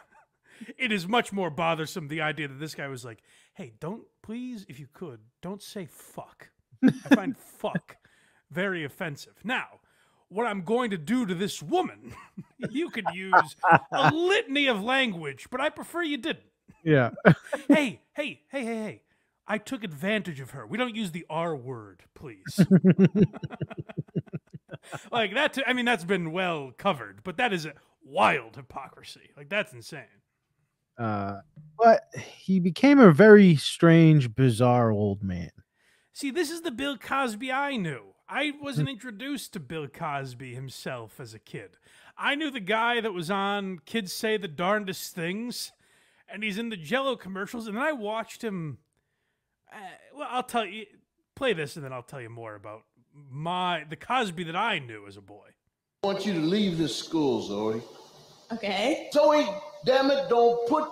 it is much more bothersome the idea that this guy was like, hey, don't, please, if you could, don't say fuck. I find fuck very offensive. Now, what I'm going to do to this woman, you could use a litany of language, but I prefer you didn't. Yeah. Hey, I took advantage of her. We don't use the R word, please. Like that, I mean, that's been well covered, but that is a wild hypocrisy. Like that's insane. But he became a very strange, bizarre old man. See, this is the Bill Cosby I knew. I wasn't introduced to Bill Cosby himself as a kid. I knew the guy that was on Kids Say the Darndest Things, and he's in the Jell-O commercials, and then I watched him. Well, I'll tell you, play this, and then I'll tell you more about the Cosby that I knew as a boy. I want you to leave this school, Zoe. Okay. Zoe, damn it, don't put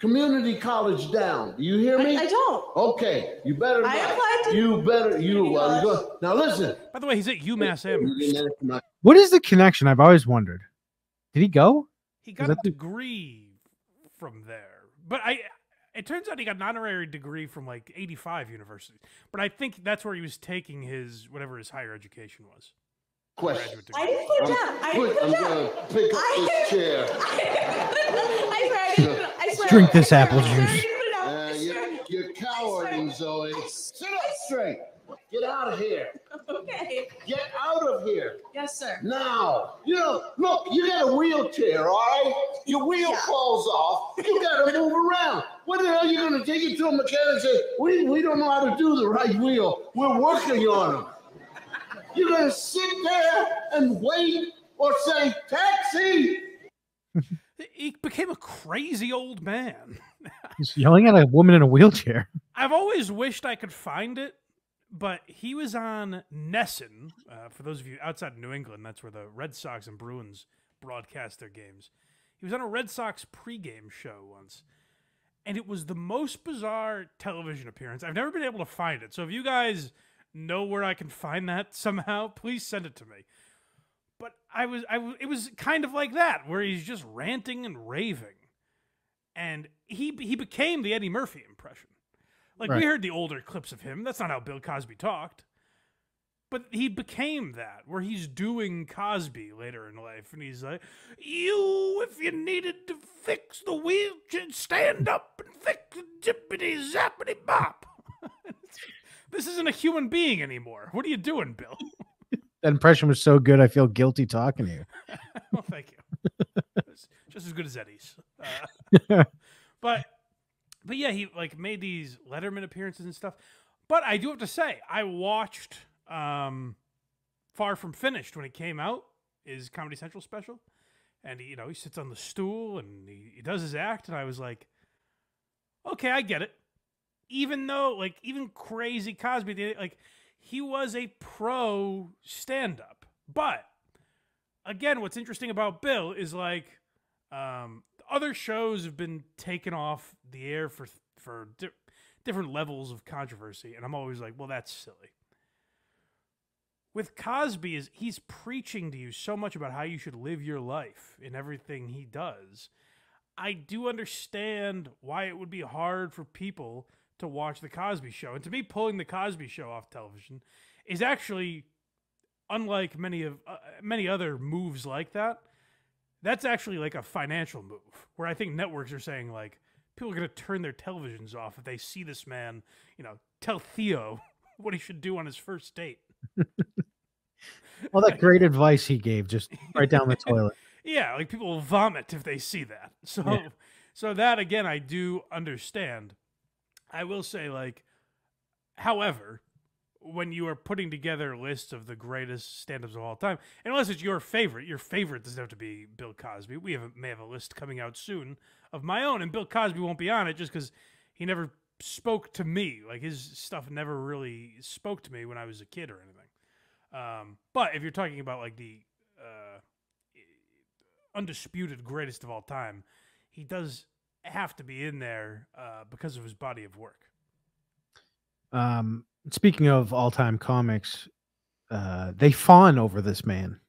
community college down. Do you hear me? I don't. Okay, you better not. I applied to You better, you go. Now listen. By the way, he's at UMass Amherst. What is the connection? I've always wondered. Did he go? He got a degree from there. But it turns out he got an honorary degree from like 85 universities. But I think that's where he was taking whatever his higher education was. Question. I didn't put down. I didn't put I'm down. going to pick up this chair. I swear. Drink this apple juice. You're cowarding, Zoe. Sit up straight. Get out of here. Okay. Get out of here. Yes, sir. Now. Look, you got a wheelchair, all right? Your wheel falls off. You got to move around. What the hell are you going to take it to a mechanic and say, we don't know how to do the right wheel. We're working on them. You're going to sit there and wait or say, taxi. He became a crazy old man. He's yelling at a woman in a wheelchair. I've always wished I could find it, but he was on Nessun. For those of you outside of New England, that's where the Red Sox and Bruins broadcast their games. He was on a Red Sox pregame show once, and it was the most bizarre television appearance. I've never been able to find it, so if you guys know where I can find that somehow, please send it to me. But it was kind of like that, where he's just ranting and raving. And he became the Eddie Murphy impression. Like, we heard the older clips of him. That's not how Bill Cosby talked. But he became that, where he's doing Cosby later in life. And he's like, if you needed to fix the wheel, stand up and fix the jippity-zappity-bop. This isn't a human being anymore. What are you doing, Bill? That impression was so good, I feel guilty talking to you. Well, thank you. It's just as good as Eddie's. But yeah, he like made these Letterman appearances and stuff. But I do have to say, I watched Far From Finished when it came out. his Comedy Central special, and he sits on the stool and he does his act, and I was like, okay, I get it. Even though, even crazy Cosby, he was a pro stand-up. But, again, what's interesting about Bill is, other shows have been taken off the air for different levels of controversy, and I'm always like, well, that's silly. With Cosby, he's preaching to you so much about how you should live your life in everything he does. I do understand why it would be hard for people to watch The Cosby Show. And to me, pulling The Cosby Show off television is actually, unlike many other moves like that, that's actually like a financial move, where I think networks are saying, people are going to turn their televisions off if they see this man, tell Theo what he should do on his first date. All that great advice he gave, just right down the toilet. Yeah, people will vomit if they see that. So that, again, I do understand. I will say, however, when you are putting together lists of the greatest stand-ups of all time, unless it's your favorite doesn't have to be Bill Cosby. We may have a list coming out soon of my own, and Bill Cosby won't be on it just because he never spoke to me. His stuff never really spoke to me when I was a kid or anything. But if you're talking about the undisputed greatest of all time, he does have to be in there because of his body of work. Speaking of all-time comics, they fawn over this man.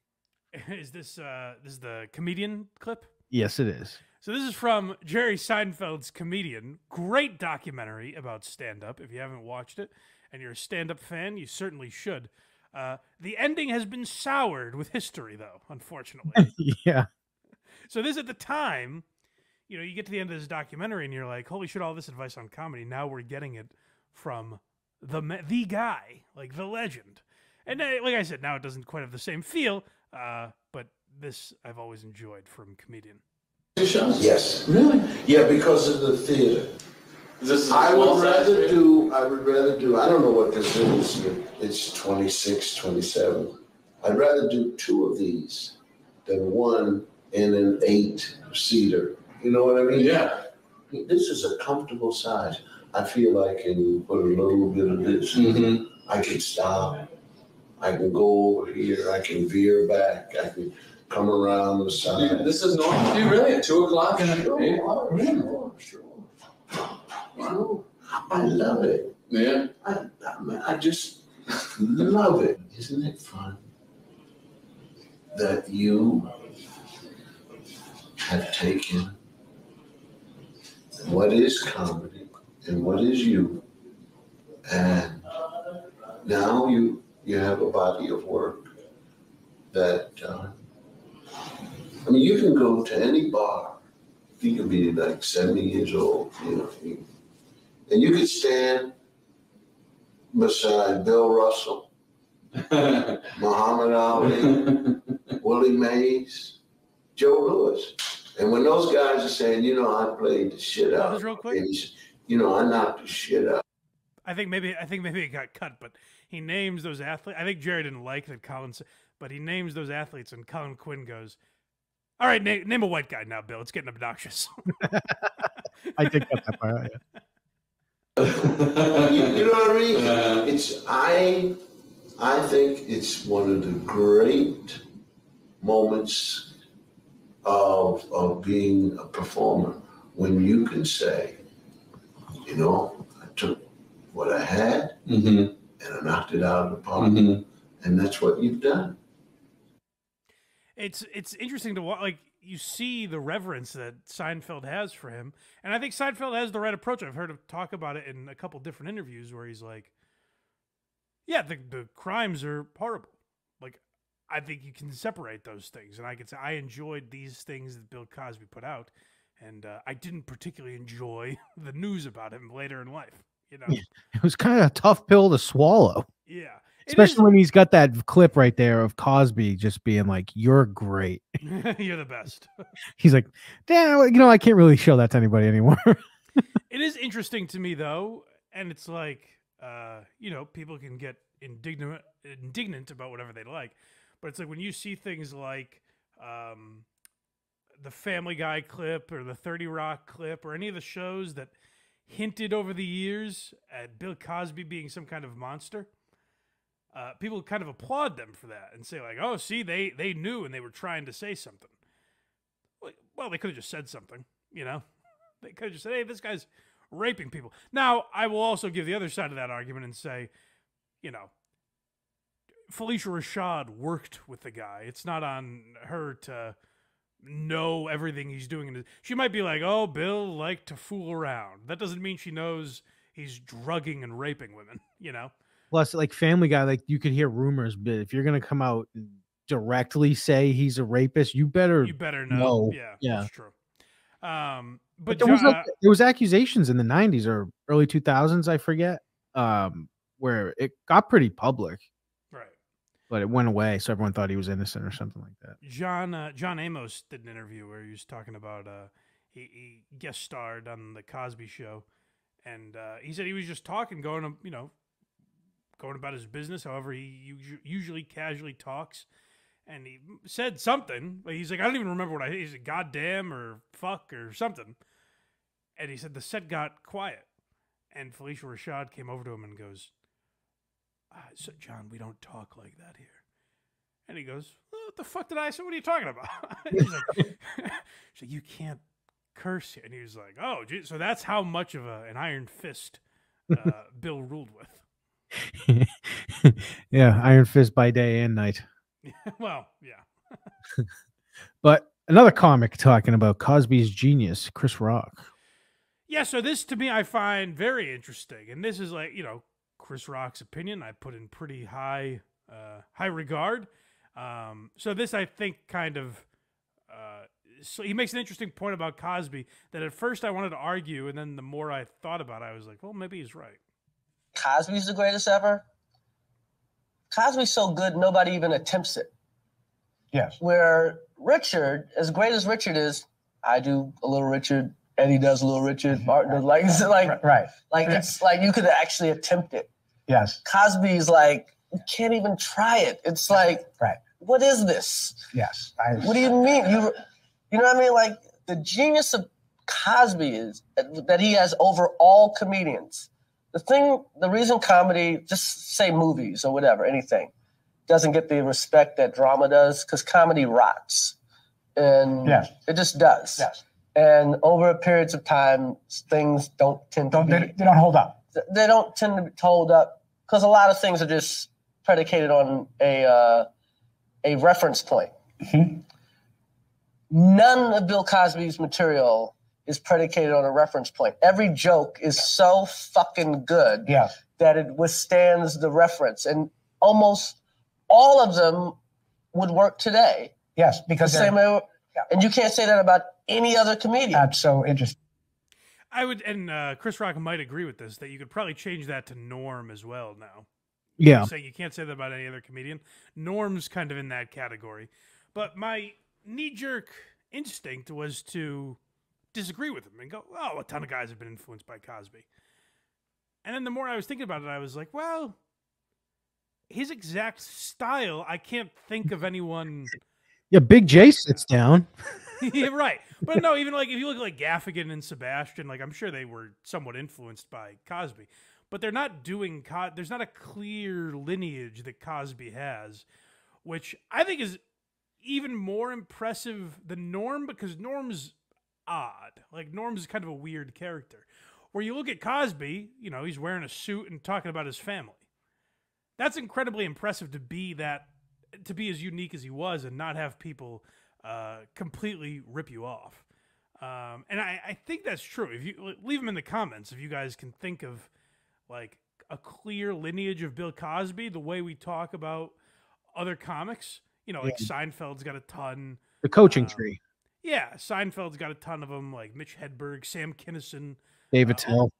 Is this the comedian clip? Yes, it is. So this is from Jerry Seinfeld's Comedian. Great documentary about stand-up. If you haven't watched it and you're a stand-up fan, you certainly should. The ending has been soured with history, though, unfortunately. Yeah. So this, at the time, you get to the end of this documentary and you're like, holy shit, all this advice on comedy, now we're getting it from the guy, the legend. And like I said, now it doesn't quite have the same feel, but this I've always enjoyed from Comedian. Yes. Really? Yeah, because of the theater. I would rather do, I don't know what this is, it's 26, 27. I'd rather do 2 of these than one in an 8-seater. You know what I mean? Yeah. This is a comfortable size. I feel I can put a little bit of this. Mm-hmm. I can stop. I can go over here. I can veer back. I can come around the side. Dude, this is normal. Dude, really? At 2 o'clock? Sure. I love it. Yeah. I just love it. Isn't it fun that you have taken what is comedy and what is you, and now you have a body of work that, you can go to any bar. You can be 70 years old, and you could stand beside Bill Russell, Muhammad Ali, Willie Mays, Joe Louis. And when those guys are saying, I played the shit out, real quick. I knocked the shit out. I think maybe it got cut, but he names those athletes. I think Jerry didn't like that Colin said, but he names those athletes, and Colin Quinn goes, all right, name a white guy now, Bill. It's getting obnoxious. I did get that part. You know what I mean? I think it's one of the great moments of being a performer when you can say, I took what I had and I knocked it out of the park, and that's what you've done. It's interesting to watch. You see the reverence that Seinfeld has for him, and I think Seinfeld has the right approach. I've heard him talk about it in a couple different interviews where he's like, "Yeah, the crimes are horrible. I think you can separate those things, and I can say I enjoyed these things that Bill Cosby put out, and I didn't particularly enjoy the news about him later in life. It was kind of a tough pill to swallow. Yeah. Especially when he's got that clip right there of Cosby just being like, "You're great. You're the best." He's like, "Damn, I can't really show that to anybody anymore." It is interesting to me, though, and it's like, people can get indignant about whatever they like, But it's like when you see things like the Family Guy clip or the 30 Rock clip or any of the shows that hinted over the years at Bill Cosby being some kind of monster, people kind of applaud them for that and say like, oh, see, they knew and they were trying to say something. Well, they could have just said something, you know? They could have just said, hey, this guy's raping people. Now, I will also give the other side of that argument and say, you know, Felicia Rashad worked with the guy. It's not on her to know everything he's doing. She might be like, oh, Bill liked to fool around. That doesn't mean she knows he's drugging and raping women, you know? Plus, like Family Guy, like you could hear rumors, but if you're going to come out and directly say he's a rapist, you better know. Yeah, that's true. But there was accusations in the 90s or early 2000s, I forget, where it got pretty public. Right. But it went away, so everyone thought he was innocent or something like that. John Amos did an interview where he was talking about he guest starred on the Cosby Show, and he said he was just talking, going about his business, however he usually casually talks. And he said something. He's like, I don't even remember what he said, goddamn or fuck or something. And he said the set got quiet. And Felicia Rashad came over to him and goes, so John, we don't talk like that here. And he goes, what the fuck did I say? What are you talking about? He's like, she's like, you can't curse here. And he was like, oh, geez. So that's how much of an iron fist Bill ruled with. Yeah, iron fist by day and night. Well, yeah. But another comic talking about Cosby's genius, Chris Rock. Yeah, so this to me I find very interesting. And this is like, you know, Chris Rock's opinion I put in pretty high regard. So this I think kind of so he makes an interesting point about Cosby that at first I wanted to argue, and then the more I thought about it, I was like, well, maybe he's right. Cosby's the greatest ever. Cosby's so good, nobody even attempts it. Yes. Where Richard, as great as Richard is, I do a little Richard, Eddie does a little Richard, Martin does, like, it's like, right. Like, it's like you could actually attempt it. Yes. Cosby's like, you can't even try it. It's like, right. What is this? Yes. What do you mean? You know what I mean? Like, the genius of Cosby is that he has over all comedians. The reason comedy, just say movies or whatever, anything, doesn't get the respect that drama does, because comedy rots. And it just does. Yes. And over periods of time, things don't tend to they don't hold up. They don't tend to hold up, because a lot of things are just predicated on a reference point. Mm-hmm. None of Bill Cosby's material is predicated on a reference point. Every joke is so fucking good that it withstands the reference. And almost all of them would work today. Yes, because the same way, and you can't say that about any other comedian. That's so interesting. I would, and Chris Rock might agree with this, that you could probably change that to Norm as well now. Yeah. Saying you can't say that about any other comedian. Norm's kind of in that category. But my knee-jerk instinct was to disagree with him and go, oh, a ton of guys have been influenced by Cosby. And then the more I was thinking about it, I was like, well, his exact style, I can't think of anyone. Yeah, Big J sits down. Yeah, right. But no, even like if you look at like Gaffigan and Sebastian, like I'm sure they were somewhat influenced by Cosby. But they're not doing, there's not a clear lineage that Cosby has, which I think is even more impressive than Norm, because Norm's odd. Like Norm's kind of a weird character. Where you look at Cosby, you know, he's wearing a suit and talking about his family. That's incredibly impressive to be as unique as he was and not have people completely rip you off. And I think that's true. If you leave them in the comments, if you guys can think of like a clear lineage of Bill Cosby, the way we talk about other comics, you know, like Seinfeld's got a ton. The coaching tree. Yeah, Seinfeld's got a ton of them, like Mitch Hedberg, Sam Kinison, David Tell.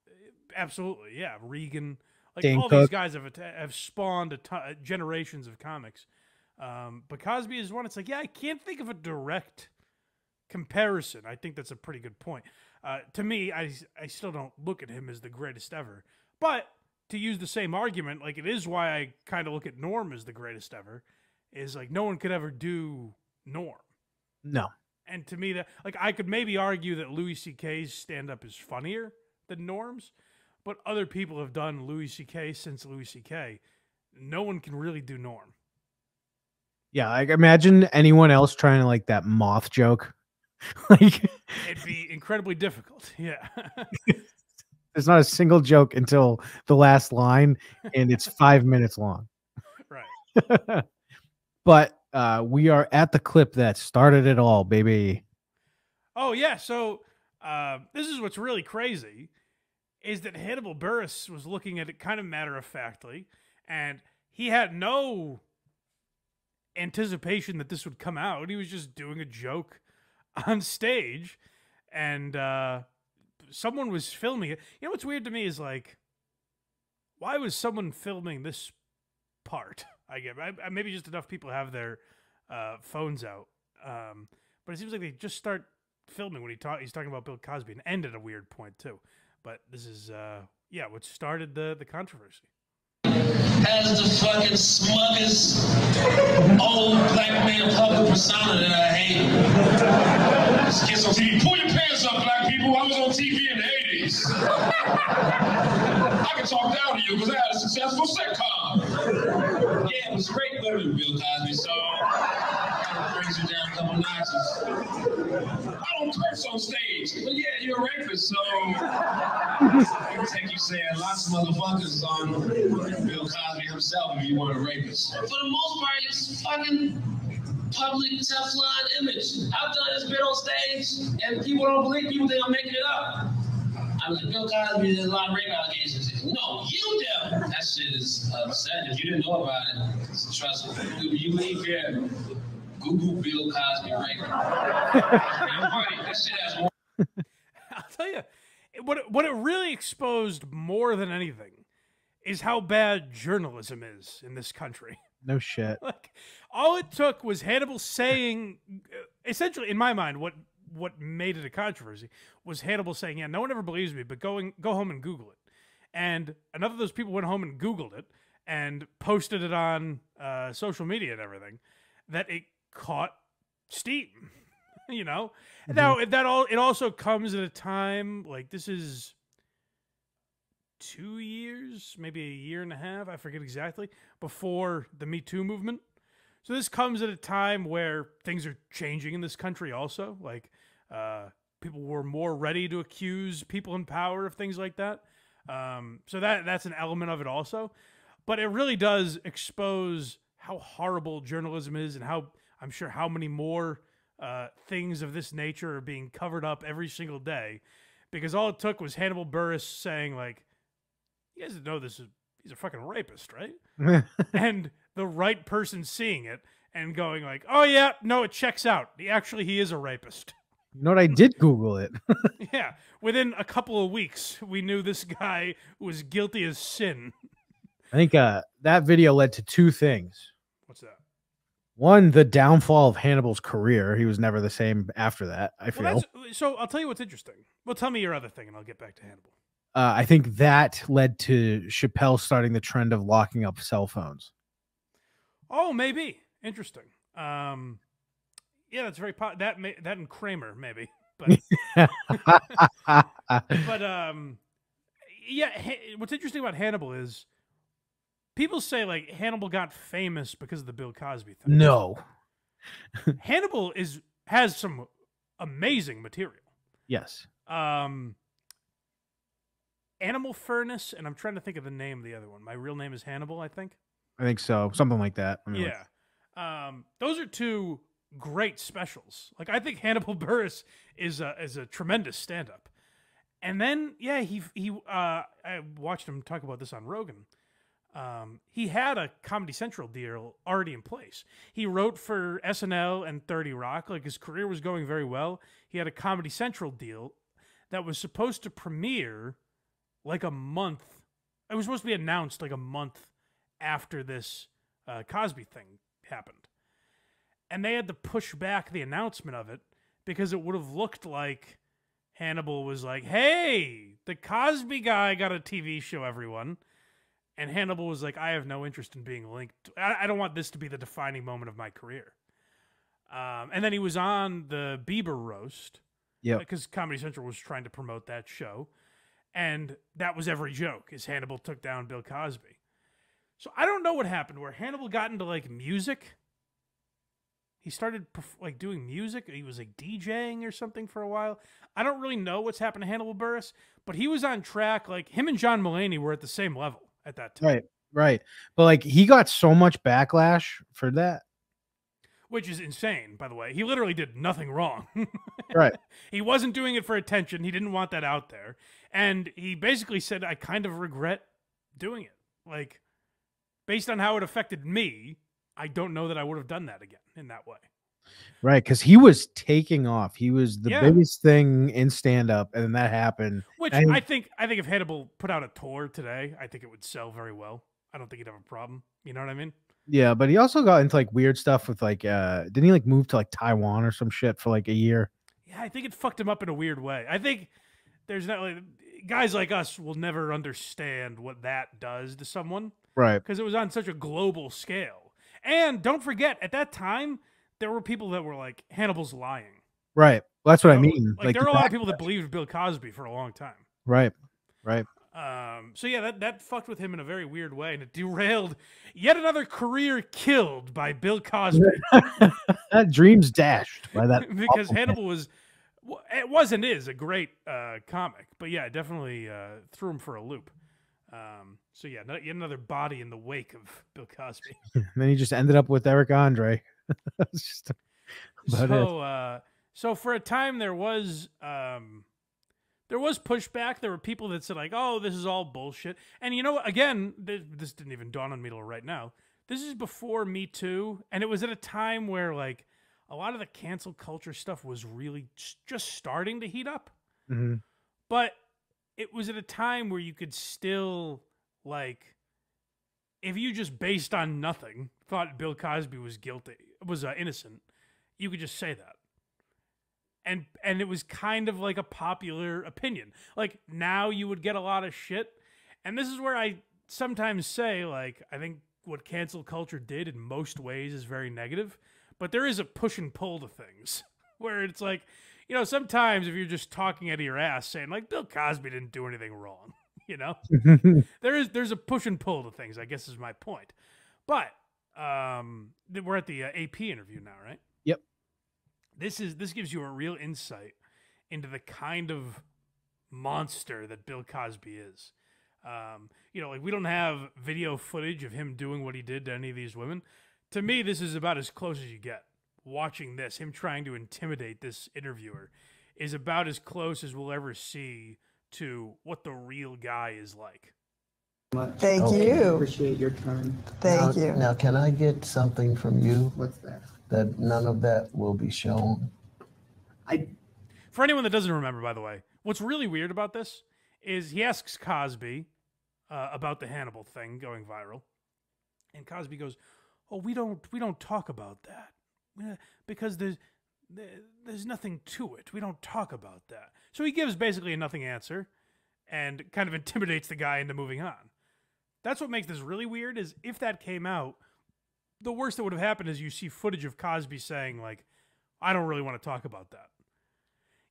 Absolutely, yeah, Regan. Like Dane all Cook. these guys have spawned generations of comics. But Cosby is one. It's like, yeah, I can't think of a direct comparison. I think that's a pretty good point. To me, I still don't look at him as the greatest ever. But to use the same argument, like it is why I kind of look at Norm as the greatest ever, is like no one could ever do Norm. No. And to me, that like I could maybe argue that Louis C.K.'s stand-up is funnier than Norm's, but other people have done Louis C.K. since Louis C.K. No one can really do Norm. Yeah, like imagine anyone else trying to like that moth joke. Like It'd be incredibly difficult. Yeah. there's not a single joke until the last line, and it's 5 minutes long. Right. But we are at the clip that started it all, baby. Oh yeah, so this is what's really crazy is that Hannibal Buress was looking at it kind of matter-of-factly, and he had no anticipation that this would come out. He was just doing a joke on stage, and someone was filming it. You know what's weird to me is like, why was someone filming this part? I get maybe just enough people have their phones out, but it seems like they just start filming when he's talking about Bill Cosby and end at a weird point too. But this is what started the controversy. As the fucking smuggest old black man public persona that I hate. This kid's on TV. Pull your pants up, black people. I was on TV in the 80s. I can talk down to you because I had a successful sitcom. Yeah, it was great living with Bill Cosby, so it brings you down a couple notches. I don't curse on stage, but yeah, you're a rapist, so I can take you saying lots of motherfuckers on Bill Cosby himself if you weren't a rapist. For the most part, it's fucking public Teflon image. I've done this bit on stage, and people don't believe people think I'm making it up. I'm like, Bill Cosby, there's a lot of rape allegations. No, you do. That shit is upsetting. If you didn't know about it, trust me. You leave here, Google Bill Cosby rape. That shit has more. I'll tell you, what it really exposed more than anything is how bad journalism is in this country. No shit. Like, all it took was Hannibal saying, essentially, in my mind, what made it a controversy was Hannibal saying, yeah, no one ever believes me, but go home and Google it. And enough of those people went home and Googled it and posted it on social media and everything that it caught steam. You know? Mm-hmm. Now, it also comes at a time, like, this is 2 years, maybe a year and a half, I forget exactly, before the Me Too movement. So this comes at a time where things are changing in this country also. Like, people were more ready to accuse people in power of things like that. So that's an element of it also. But it really does expose how horrible journalism is and how, I'm sure, how many more things of this nature are being covered up every single day. Because all it took was Hannibal Buress saying, like, you guys know he's a fucking rapist, right? And the right person seeing it and going like, oh yeah, no, it checks out. He is a rapist. You know what? I did Google it. Yeah. Within a couple of weeks, we knew this guy was guilty as sin. I think that video led to two things. What's that? One, the downfall of Hannibal's career. He was never the same after that, I feel. So I'll tell you what's interesting. Well, tell me your other thing and I'll get back to Hannibal. I think that led to Chappelle starting the trend of locking up cell phones. Oh, maybe. Interesting. Yeah, that's very that and Kramer maybe. But yeah, what's interesting about Hannibal is people say like Hannibal got famous because of the Bill Cosby thing. No. Hannibal has some amazing material. Yes. Animal Furnace, and I'm trying to think of the name of the other one. My Real Name is Hannibal, I think. I think so. Something like that. I mean, yeah. Those are two great specials. Like, I think Hannibal Buress is a tremendous stand-up. And then, yeah, I watched him talk about this on Rogan. He had a Comedy Central deal already in place. He wrote for SNL and 30 Rock. Like, his career was going very well. He had a Comedy Central deal that was supposed to premiere like a month. It was supposed to be announced like a month after this Cosby thing happened. And they had to push back the announcement of it because it would have looked like Hannibal was like, hey, the Cosby guy got a TV show, everyone. And Hannibal was like, I have no interest in being linked. I don't want this to be the defining moment of my career. And then he was on the Bieber roast. Yeah. Because Comedy Central was trying to promote that show. And that was every joke, is Hannibal took down Bill Cosby. So I don't know what happened, where Hannibal got into, like, music. He started, like, doing music. He was, like, DJing or something for a while. I don't really know what's happened to Hannibal Buress, but he was on track. Like, him and John Mulaney were at the same level at that time. Right. But, like, he got so much backlash for that. Which is insane, by the way. He literally did nothing wrong. Right. He wasn't doing it for attention. He didn't want that out there. And he basically said, I kind of regret doing it. Like, based on how it affected me, I don't know that I would have done that again in that way. Right, because he was taking off. He was the biggest thing in stand-up, and then that happened. Which I think if Hannibal put out a tour today, I think it would sell very well. I don't think he'd have a problem. You know what I mean? Yeah, but he also got into like weird stuff with like didn't he like move to like Taiwan or some shit for like a year? Yeah, I think it fucked him up in a weird way. I think there's not like guys like us will never understand what that does to someone. Right. Because it was on such a global scale. And don't forget, at that time, there were people that were like, Hannibal's lying. Right. Well, that's what I mean. Like there were a lot of people that believed Bill Cosby for a long time. Right. So yeah, that fucked with him in a very weird way, and it derailed yet another career killed by Bill Cosby. That dream's dashed by that. Because Hannibal was and is a great comic, but yeah, definitely threw him for a loop. So yeah, yet another body in the wake of Bill Cosby. And then he just ended up with Eric Andre. That's just so for a time there was pushback. There were people that said like, "Oh, this is all bullshit." And you know what? Again, this didn't even dawn on me till right now. This is before Me Too, and it was at a time where like a lot of the cancel culture stuff was really just starting to heat up. Mm-hmm. But it was at a time where you could still like, if you just based on nothing thought Bill Cosby was innocent, you could just say that. And it was kind of like a popular opinion. Like now you would get a lot of shit. And this is where I sometimes say, like, I think what cancel culture did in most ways is very negative, but there is a push and pull to things where it's like, you know, sometimes if you're just talking out of your ass saying like Bill Cosby didn't do anything wrong, you know, there's a push and pull to things, I guess is my point. But we're at the AP interview now, right? Yep. This gives you a real insight into the kind of monster that Bill Cosby is. You know, like we don't have video footage of him doing what he did to any of these women. To me, this is about as close as you get. Watching this, him trying to intimidate this interviewer is about as close as we'll ever see to what the real guy is like. Thank you. Appreciate your time. Thank you. Now, can I get something from you? What's that? That none of that will be shown. For anyone that doesn't remember, by the way, what's really weird about this is he asks Cosby about the Hannibal thing going viral, and Cosby goes, "Oh, we don't talk about that because there's nothing to it. We don't talk about that." So he gives basically a nothing answer and kind of intimidates the guy into moving on. That's what makes this really weird, is if that came out, the worst that would have happened is you see footage of Cosby saying, like, I don't really want to talk about that.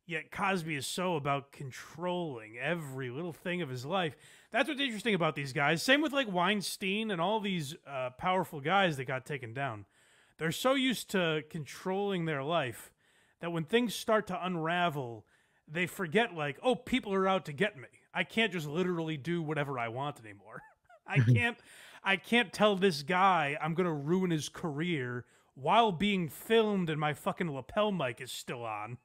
Yet Cosby is so about controlling every little thing of his life. That's what's interesting about these guys. Same with, like, Weinstein and all these powerful guys that got taken down. They're so used to controlling their life that when things start to unravel, they forget, like, oh, people are out to get me. I can't just literally do whatever I want anymore. I can't tell this guy I'm going to ruin his career while being filmed and my fucking lapel mic is still on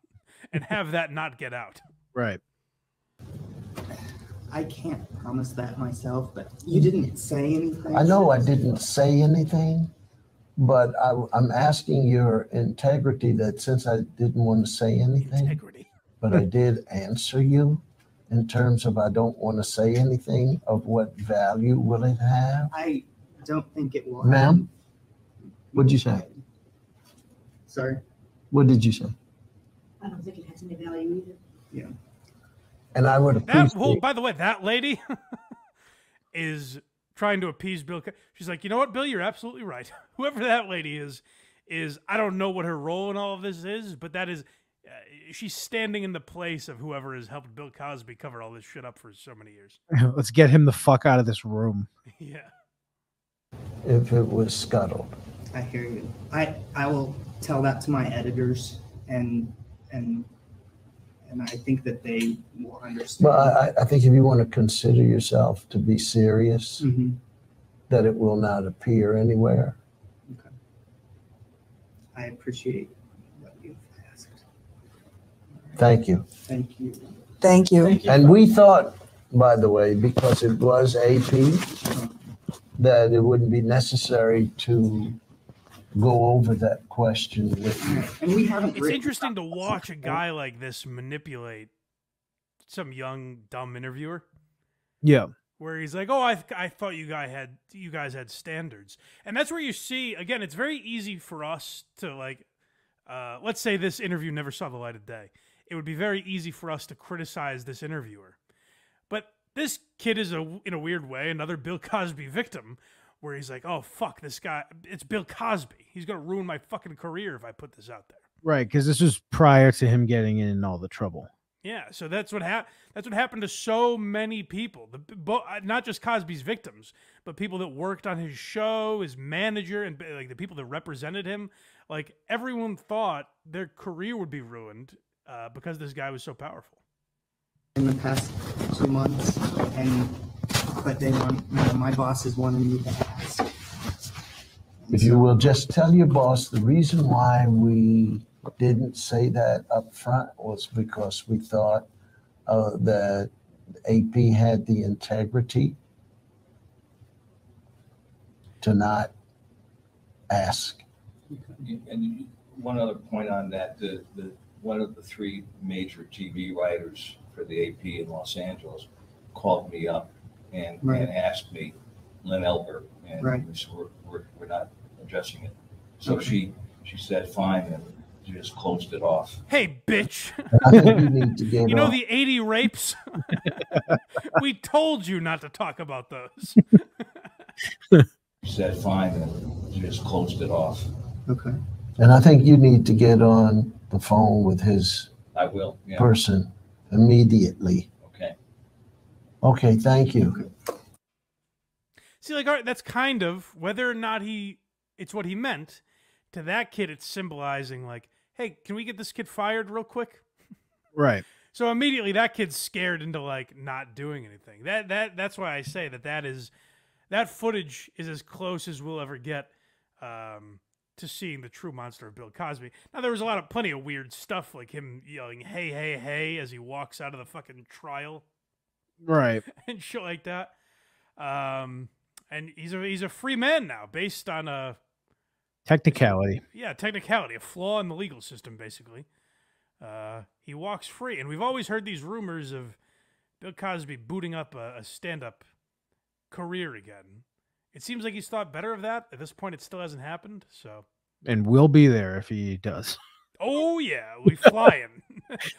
and have that not get out. Right. I can't promise that myself, but you didn't say anything. I know I didn't say anything, but I'm asking your integrity that since I didn't want to say anything, but I did answer you in terms of I don't want to say anything of what value will it have. I don't think it will. Ma'am, what'd you say? Sorry? What did you say? I don't think it has any value either. Yeah. And I would appreciate... By the way, that lady is trying to appease Bill. She's like, you know what, Bill, you're absolutely right. Whoever that lady is I don't know what her role in all of this is, but that is, she's standing in the place of whoever has helped Bill Cosby cover all this shit up for so many years. Let's get him the fuck out of this room. Yeah. If it was scuttled. I hear you. I will tell that to my editors, and I think that they will understand. Well, I think if you want to consider yourself to be serious, that it will not appear anywhere. Okay. I appreciate what you've asked. Thank you. Thank you. Thank you. And we thought, by the way, because it was AP, that it wouldn't be necessary to go over that question with you. And we haven't. It's interesting to watch a guy like this manipulate some young dumb interviewer. Yeah. Where he's like, "Oh, I thought you guys had standards," and that's where you see again. It's very easy for us to like, let's say this interview never saw the light of day. It would be very easy for us to criticize this interviewer, but this kid is in a weird way another Bill Cosby victim, where he's like, "Oh fuck, this guy! It's Bill Cosby. He's gonna ruin my fucking career if I put this out there." Right, because this was prior to him getting in all the trouble. Yeah, so that's what happened to so many people. Not just Cosby's victims, but people that worked on his show, his manager, and like the people that represented him. Like everyone thought their career would be ruined because this guy was so powerful. In the past 2 months, but they want, my boss is wanting me to ask. If you will just tell your boss the reason why we didn't say that up front was because we thought that AP had the integrity to not ask. And one other point on that, one of the 3 major TV writers for the AP in Los Angeles called me up and asked me, Lynn Elbert, and we're not addressing it. So she said, fine, and she just closed it off. Hey, bitch. I think you need to get you know off. the 80 rapes? We told you not to talk about those. She said, fine, and she just closed it off. Okay. And I think you need to get on the phone with his I will, yeah. person immediately. Okay. Okay, thank you. See, like, all right, that's kind of, whether or not it's what he meant, to that kid it's symbolizing, like, hey, can we get this kid fired real quick? Right. So immediately that kid's scared into, like, not doing anything. That's why I say that footage is as close as we'll ever get to seeing the true monster of Bill Cosby. Now, there was plenty of weird stuff, like him yelling, hey, hey, hey, as he walks out of the fucking trial. Right. And shit like that. And he's a free man now, based on a technicality. Yeah, technicality, a flaw in the legal system, basically. He walks free, and we've always heard these rumors of Bill Cosby booting up a stand-up career again. It seems like he's thought better of that. At this point, it still hasn't happened. So, and we'll be there if he does. Oh yeah, we flying.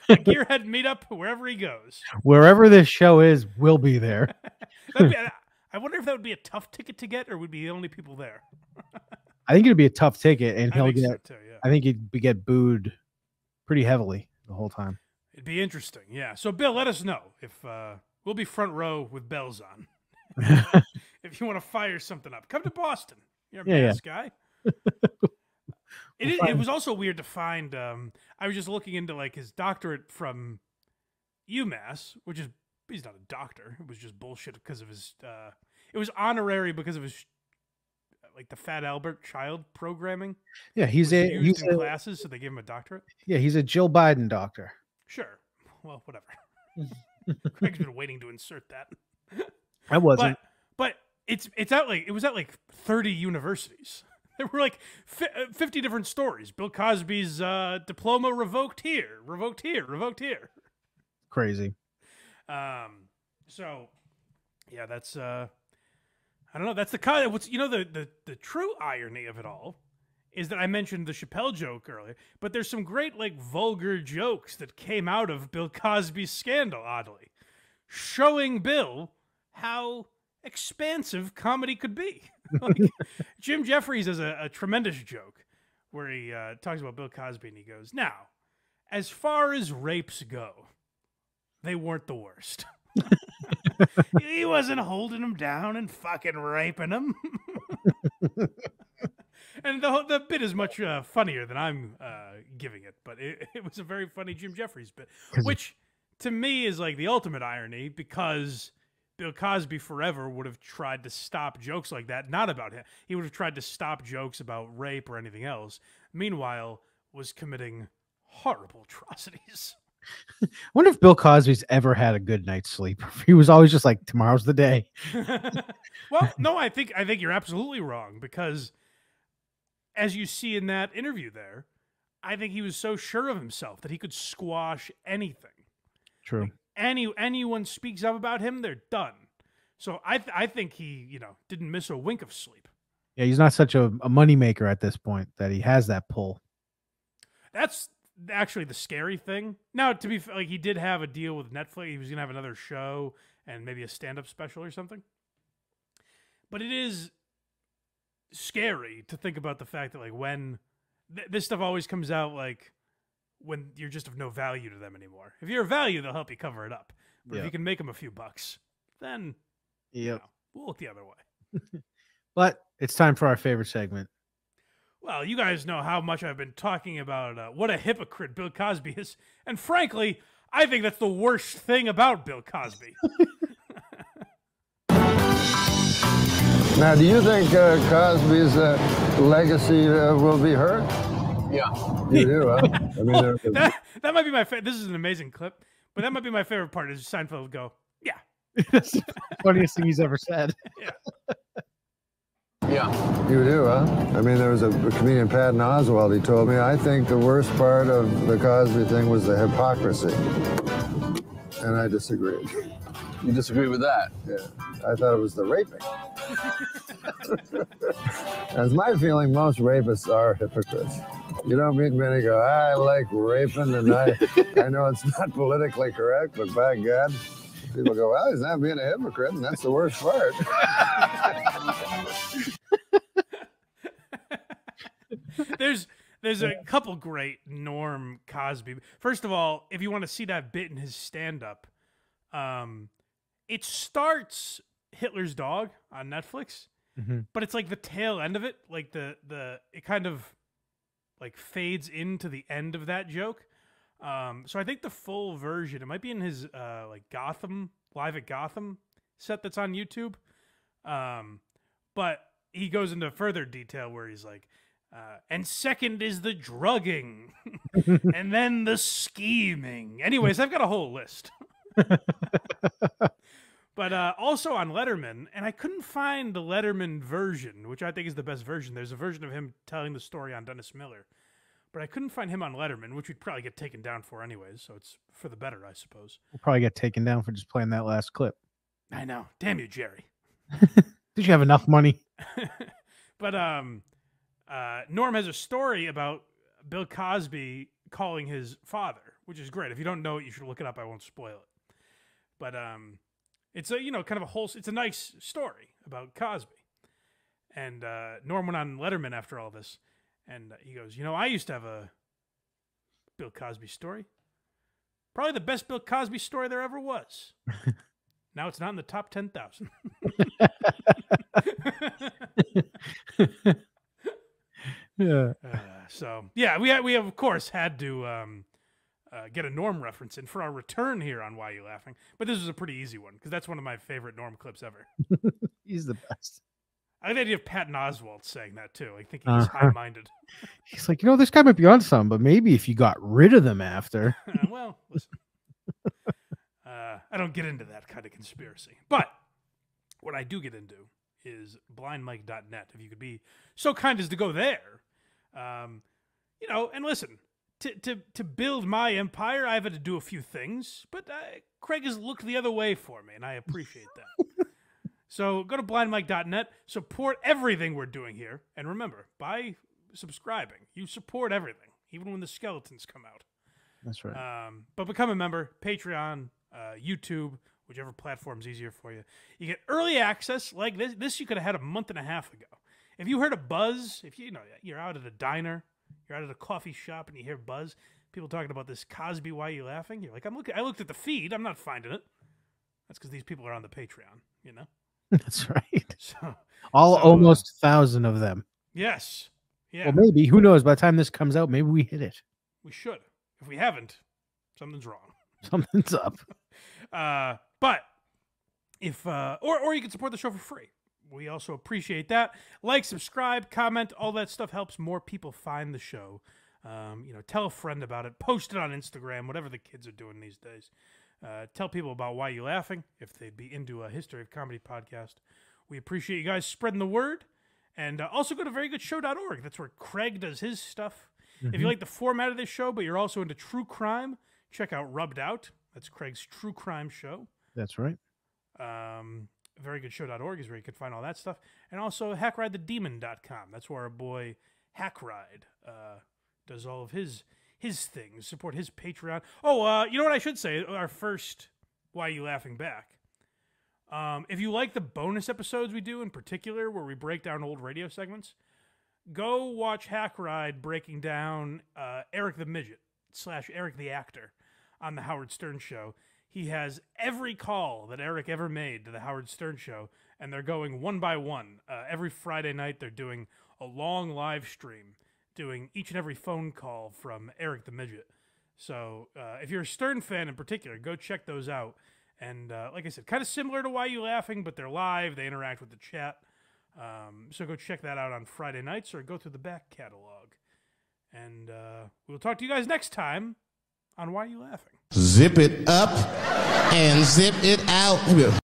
A gearhead meetup wherever he goes. Wherever this show is, we'll be there. I wonder if that would be a tough ticket to get, or would be the only people there. I think it'd be a tough ticket, and he'll get. So too, yeah. I think he'd get booed pretty heavily the whole time. It'd be interesting, yeah. So, Bill, let us know if we'll be front row with bells on. If you want to fire something up, come to Boston. You're a mass guy. It was also weird to find. I was just looking into like his doctorate from UMass, which is he's not a doctor. It was just bullshit because of his. It was honorary because of his, like the Fat Albert child programming. Yeah, he's in classes, so they gave him a doctorate. Yeah, he's a Jill Biden doctor. Sure. Well, whatever. Craig's been waiting to insert that. I wasn't. But it's out like it was at like 30 universities. There were like 50 different stories. Bill Cosby's diploma revoked here, revoked here, revoked here. Crazy. So yeah, that's I don't know. That's the kind of what's the true irony of it all is that I mentioned the Chappelle joke earlier, but there's some great like vulgar jokes that came out of Bill Cosby's scandal, oddly, showing Bill how expansive comedy could be. Like, Jim Jeffries has a tremendous joke where he talks about Bill Cosby, and he goes, "Now, as far as rapes go, they weren't the worst." He wasn't holding him down and fucking raping him. And the bit is much funnier than I'm giving it, but it was a very funny Jim Jeffries bit, which to me is like the ultimate irony, because Bill Cosby forever would have tried to stop jokes like that, not about him. He would have tried to stop jokes about rape or anything else. Meanwhile, was committing horrible atrocities. I wonder if Bill Cosby's ever had a good night's sleep. He was always just like, tomorrow's the day. Well, no, I think you're absolutely wrong, because as you see in that interview there, I think he was so sure of himself that he could squash anything. True. Like, anyone speaks up about him, they're done. So I think he, didn't miss a wink of sleep. Yeah, he's not such a moneymaker at this point that he has that pull. That's actually the scary thing. Now, to be like, he did have a deal with Netflix. He was going to have another show and maybe a stand-up special or something. But it is scary to think about the fact that, like, when this stuff always comes out, like, when you're just of no value to them anymore. If you're of value, they'll help you cover it up. But if you can make them a few bucks, then we'll look the other way. But it's time for our favorite segment. Well, you guys know how much I've been talking about what a hypocrite Bill Cosby is. And frankly, I think that's the worst thing about Bill Cosby. Now, do you think Cosby's legacy will be hurt? Yeah. You do, huh? I mean, that might be my favorite. This is an amazing clip, but that might be my favorite part is Seinfeld would go, yeah. That's the funniest thing he's ever said. Yeah. Yeah. You do, huh? I mean, there was a comedian, Patton Oswalt, he told me, I think the worst part of the Cosby thing was the hypocrisy. And I disagreed. You disagree with that? Yeah. I thought it was the raping. As my feeling, most rapists are hypocrites. You don't meet many go, I like raping, and I know it's not politically correct, but by God, people go, well, he's not being a hypocrite, and that's the worst part. There's a couple great Norm Cosby. First of all, if you want to see that bit in his stand-up, it starts Hitler's Dog on Netflix, but it's like the tail end of it, like it kind of like fades into the end of that joke. So I think the full version, it might be in his like Gotham, Live at Gotham set that's on YouTube. But he goes into further detail where he's like, and second is the drugging, and then the scheming. Anyways, I've got a whole list. But also on Letterman, and I couldn't find the Letterman version, which I think is the best version. There's a version of him telling the story on Dennis Miller, but I couldn't find him on Letterman, which we'd probably get taken down for anyways, so it's for the better, I suppose. We'll probably get taken down for just playing that last clip. I know. Damn you, Jerry. Did you have enough money? But Norm has a story about Bill Cosby calling his father, which is great. If you don't know it, you should look it up. I won't spoil it. But it's a kind of it's a nice story about Cosby. And Norm went on Letterman after all this, and he goes, I used to have a Bill Cosby story. Probably the best Bill Cosby story there ever was. Now it's not in the top 10,000. Yeah. We have of course had to get a Norm reference in for our return here on Why You Laughing, but this was a pretty easy one because that's one of my favorite Norm clips ever. He's the best. I like the idea of Patton Oswalt saying that too. I think he's high-minded. He's like, this guy might be on some, but maybe if you got rid of them after. Well, listen. I don't get into that kind of conspiracy. But what I do get into is blindmike.net. If you could be so kind as to go there. And listen, to build my empire, I've had to do a few things, but Craig has looked the other way for me, and I appreciate that. So go to blindmike.net, support everything we're doing here, and remember, by subscribing, you support everything, even when the skeletons come out. That's right. But become a member, Patreon, YouTube, whichever platform's easier for you. You get early access like this. This you could have had a month and a half ago. If you heard a buzz, if you're out at a diner, you're out at a coffee shop, and you hear buzz, people talking about this Cosby, why are you laughing? You're like, I looked at the feed, I'm not finding it. That's because these people are on the Patreon, you know? That's right. So, almost 1,000 of them. Yes. Yeah. Well, maybe. Who knows? By the time this comes out, maybe we hit it. We should. If we haven't, something's wrong. Something's up. But if or you can support the show for free. We also appreciate that. Like, subscribe, comment, all that stuff helps more people find the show. Tell a friend about it. Post it on Instagram, whatever the kids are doing these days. Tell people about Why You Laughing if they'd be into a History of Comedy podcast. We appreciate you guys spreading the word. And also go to verygoodshow.org. That's where Craig does his stuff. Mm-hmm. If you like the format of this show, but you're also into true crime, check out Rubbed Out. That's Craig's true crime show. That's right. Verygoodshow.org is where you can find all that stuff. And also hackridethedemon.com. That's where our boy Hackride does all of his things. Support his Patreon. Oh, you know what I should say? Our first Why You Laughing Back. If you like the bonus episodes we do in particular, where we break down old radio segments, go watch Hackride breaking down Eric the Midget / Eric the Actor on the Howard Stern Show. He has every call that Eric ever made to the Howard Stern Show, and they're going one by one. Every Friday night, they're doing a long live stream, doing each and every phone call from Eric the Midget. So if you're a Stern fan in particular, go check those out. And like I said, kind of similar to Why You Laughing, but they're live. They interact with the chat. So go check that out on Friday nights or go through the back catalog. And we'll talk to you guys next time on Why You Laughing. Zip it up and zip it out.